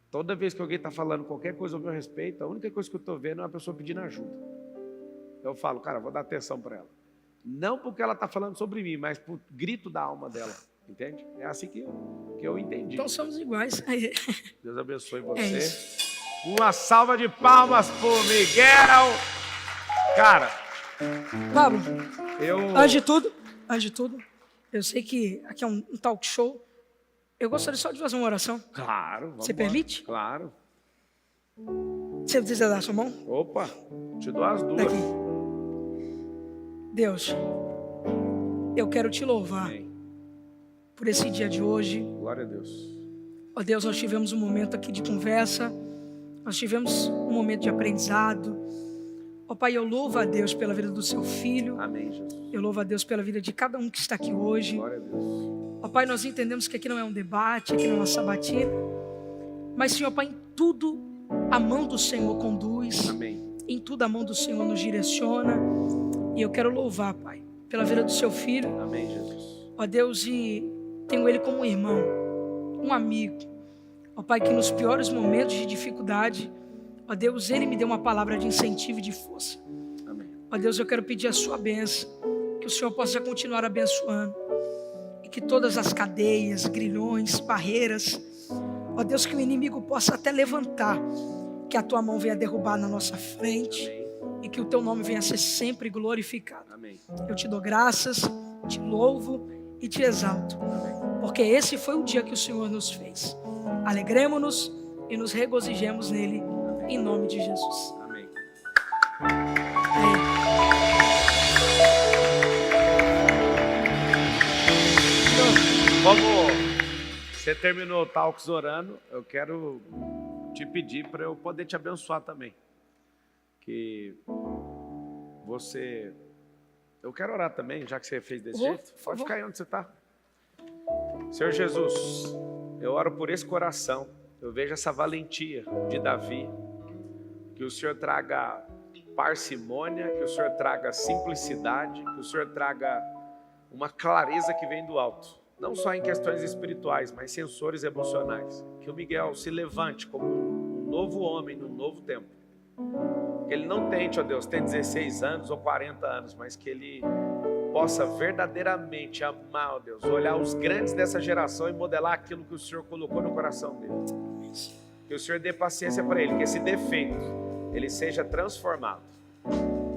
toda vez que alguém está falando qualquer coisa ao meu respeito, a única coisa que eu estou vendo é uma pessoa pedindo ajuda. Eu falo, cara, vou dar atenção para ela. Não porque ela está falando sobre mim, mas por grito da alma dela. Entende? É assim que eu entendi. Então somos iguais. Deus abençoe É você. isso. Uma salva de palmas por Miguel. Cara, Pablo, eu... antes de tudo, eu sei que aqui é um talk show. Eu gostaria só de fazer uma oração. Claro, vamos Você embora. permite? Claro. Você precisa dar a sua mão? Opa, te dou as duas. Daqui. Deus, eu quero te louvar Amém. por esse dia de hoje. Glória a Deus. Ó Deus, nós tivemos um momento aqui de conversa, nós tivemos um momento de aprendizado. Ó Pai, eu louvo a Deus pela vida do seu filho. Amém, Jesus. Eu louvo a Deus pela vida de cada um que está aqui hoje. Glória a Deus. Ó Pai, nós entendemos que aqui não é um debate, aqui não é uma sabatina, mas Senhor Pai, em tudo a mão do Senhor conduz, Amém. em tudo a mão do Senhor nos direciona. E eu quero louvar, Pai, pela vida do seu filho. Amém, Jesus. Ó Deus, e tenho ele como um irmão, um amigo. Ó Pai, que nos piores momentos de dificuldade, ó Deus, ele me deu uma palavra de incentivo e de força. Amém. Ó Deus, eu quero pedir a sua bênção, que o Senhor possa continuar abençoando, e que todas as cadeias, grilhões, barreiras, ó Deus, que o inimigo possa até levantar, que a tua mão venha derrubar na nossa frente. Amém. E que o teu nome venha a ser sempre glorificado. Amém. Eu te dou graças, te louvo e te exalto. Porque esse foi o dia que o Senhor nos fez. Alegremos-nos e nos regozijemos nele, em nome de Jesus. Amém. Como você terminou o Talks orando, eu quero te pedir para eu poder te abençoar também. Que você... Eu quero orar também, já que você fez desse jeito. Pode ficar aí onde você está. Senhor Jesus, eu oro por esse coração Eu vejo essa valentia de Davi. Que o Senhor traga parcimônia, que o Senhor traga simplicidade, que o Senhor traga uma clareza que vem do alto. Não só em questões espirituais, mas sensores emocionais. Que o Miguel se levante como um novo homem num novo tempo. Que ele não tente, ó Deus, ter 16 anos ou 40 anos, mas que ele possa verdadeiramente amar, ó Deus, olhar os grandes dessa geração e modelar aquilo que o Senhor colocou no coração dele. Que o Senhor dê paciência para ele, que esse defeito, ele seja transformado.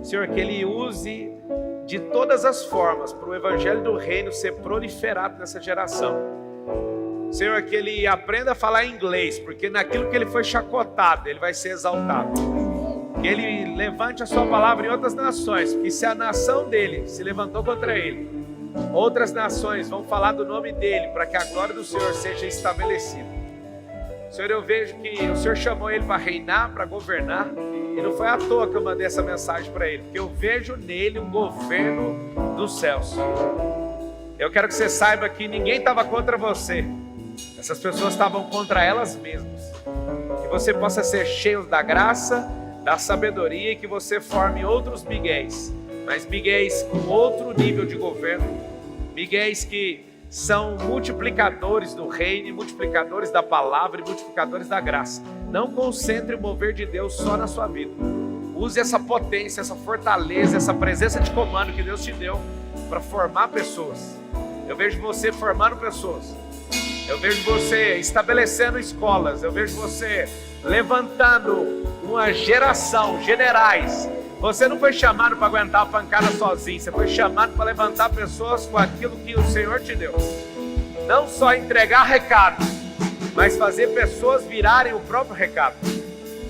Senhor, que ele use de todas as formas para o evangelho do reino ser proliferado nessa geração. Senhor, que ele aprenda a falar inglês, porque naquilo que ele foi chacotado, ele vai ser exaltado. Que ele levante a sua palavra em outras nações, porque se a nação dele se levantou contra ele, outras nações vão falar do nome dele, para que a glória do Senhor seja estabelecida. Senhor, eu vejo que o Senhor chamou ele para reinar, para governar, e não foi à toa que eu mandei essa mensagem para ele, porque eu vejo nele um governo dos céus. Eu quero que você saiba que ninguém estava contra você, essas pessoas estavam contra elas mesmas. Que você possa ser cheio da graça, da sabedoria, e que você forme outros Miguéis, mas Miguéis com outro nível de governo, Miguéis que são multiplicadores do reino, multiplicadores da palavra e multiplicadores da graça. Não concentre o mover de Deus só na sua vida. Use essa potência, essa fortaleza, essa presença de comando que Deus te deu para formar pessoas. Eu vejo você formando pessoas. Eu vejo você estabelecendo escolas. Eu vejo você levantando uma geração, generais. Você não foi chamado para aguentar a pancada sozinho. Você foi chamado para levantar pessoas com aquilo que o Senhor te deu. Não só entregar recado, mas fazer pessoas virarem o próprio recado.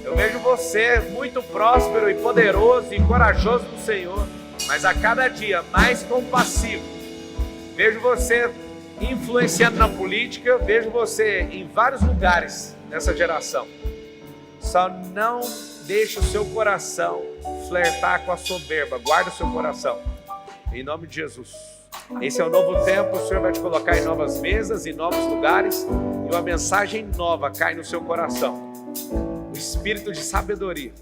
Eu vejo você muito próspero e poderoso e corajoso no Senhor, mas a cada dia mais compassivo. Vejo você influenciando na política, vejo você em vários lugares nessa geração. Só não deixe o seu coração flertar com a soberba. Guarda o seu coração, em nome de Jesus. Esse é o novo tempo, o Senhor vai te colocar em novas mesas, em novos lugares, e uma mensagem nova cai no seu coração. Um espírito de sabedoria,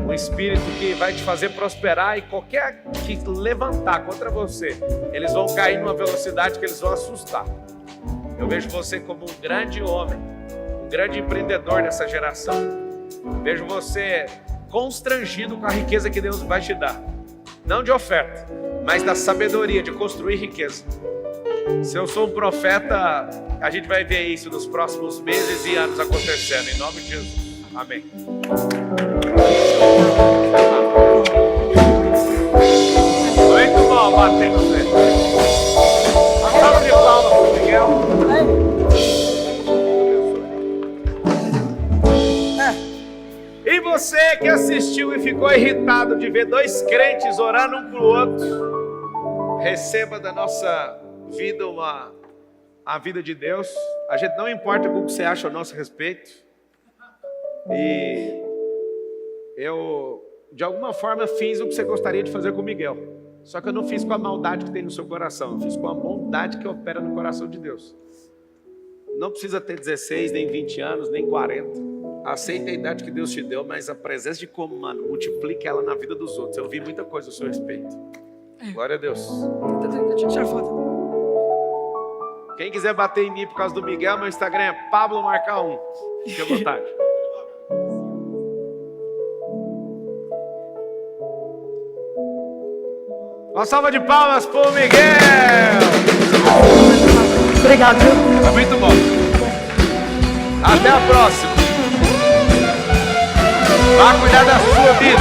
um espírito que vai te fazer prosperar, e qualquer que levantar contra você, eles vão cair numa velocidade que eles vão assustar. Eu vejo você como um grande homem, um grande empreendedor nessa geração. Vejo você constrangido com a riqueza que Deus vai te dar. Não de oferta, mas da sabedoria de construir riqueza. Se eu sou um profeta, a gente vai ver isso nos próximos meses e anos acontecendo, em nome de Jesus. Amém. Muito bom, batendo no pé. Uma salva de palmas para o Miguel. E você que assistiu e ficou irritado de ver dois crentes orando um para o outro, receba da nossa vida a vida de Deus. A gente não importa com o que você acha a nosso respeito. E eu, de alguma forma, fiz o que você gostaria de fazer com o Miguel. Só que eu não fiz com a maldade que tem no seu coração. Eu fiz com a bondade que opera no coração de Deus. Não precisa ter 16, nem 20 anos, nem 40. Aceita a idade que Deus te deu, mas a presença de comando, multiplique ela na vida dos outros. Eu vi muita coisa a seu respeito. Glória a Deus. Tira a foto. Quem quiser bater em mim por causa do Miguel, meu Instagram é PabloMarca1. Fique à vontade. Uma salva de palmas pro Miguel. Obrigado, viu? Tá muito bom. Até a próxima. Vá cuidar da sua vida.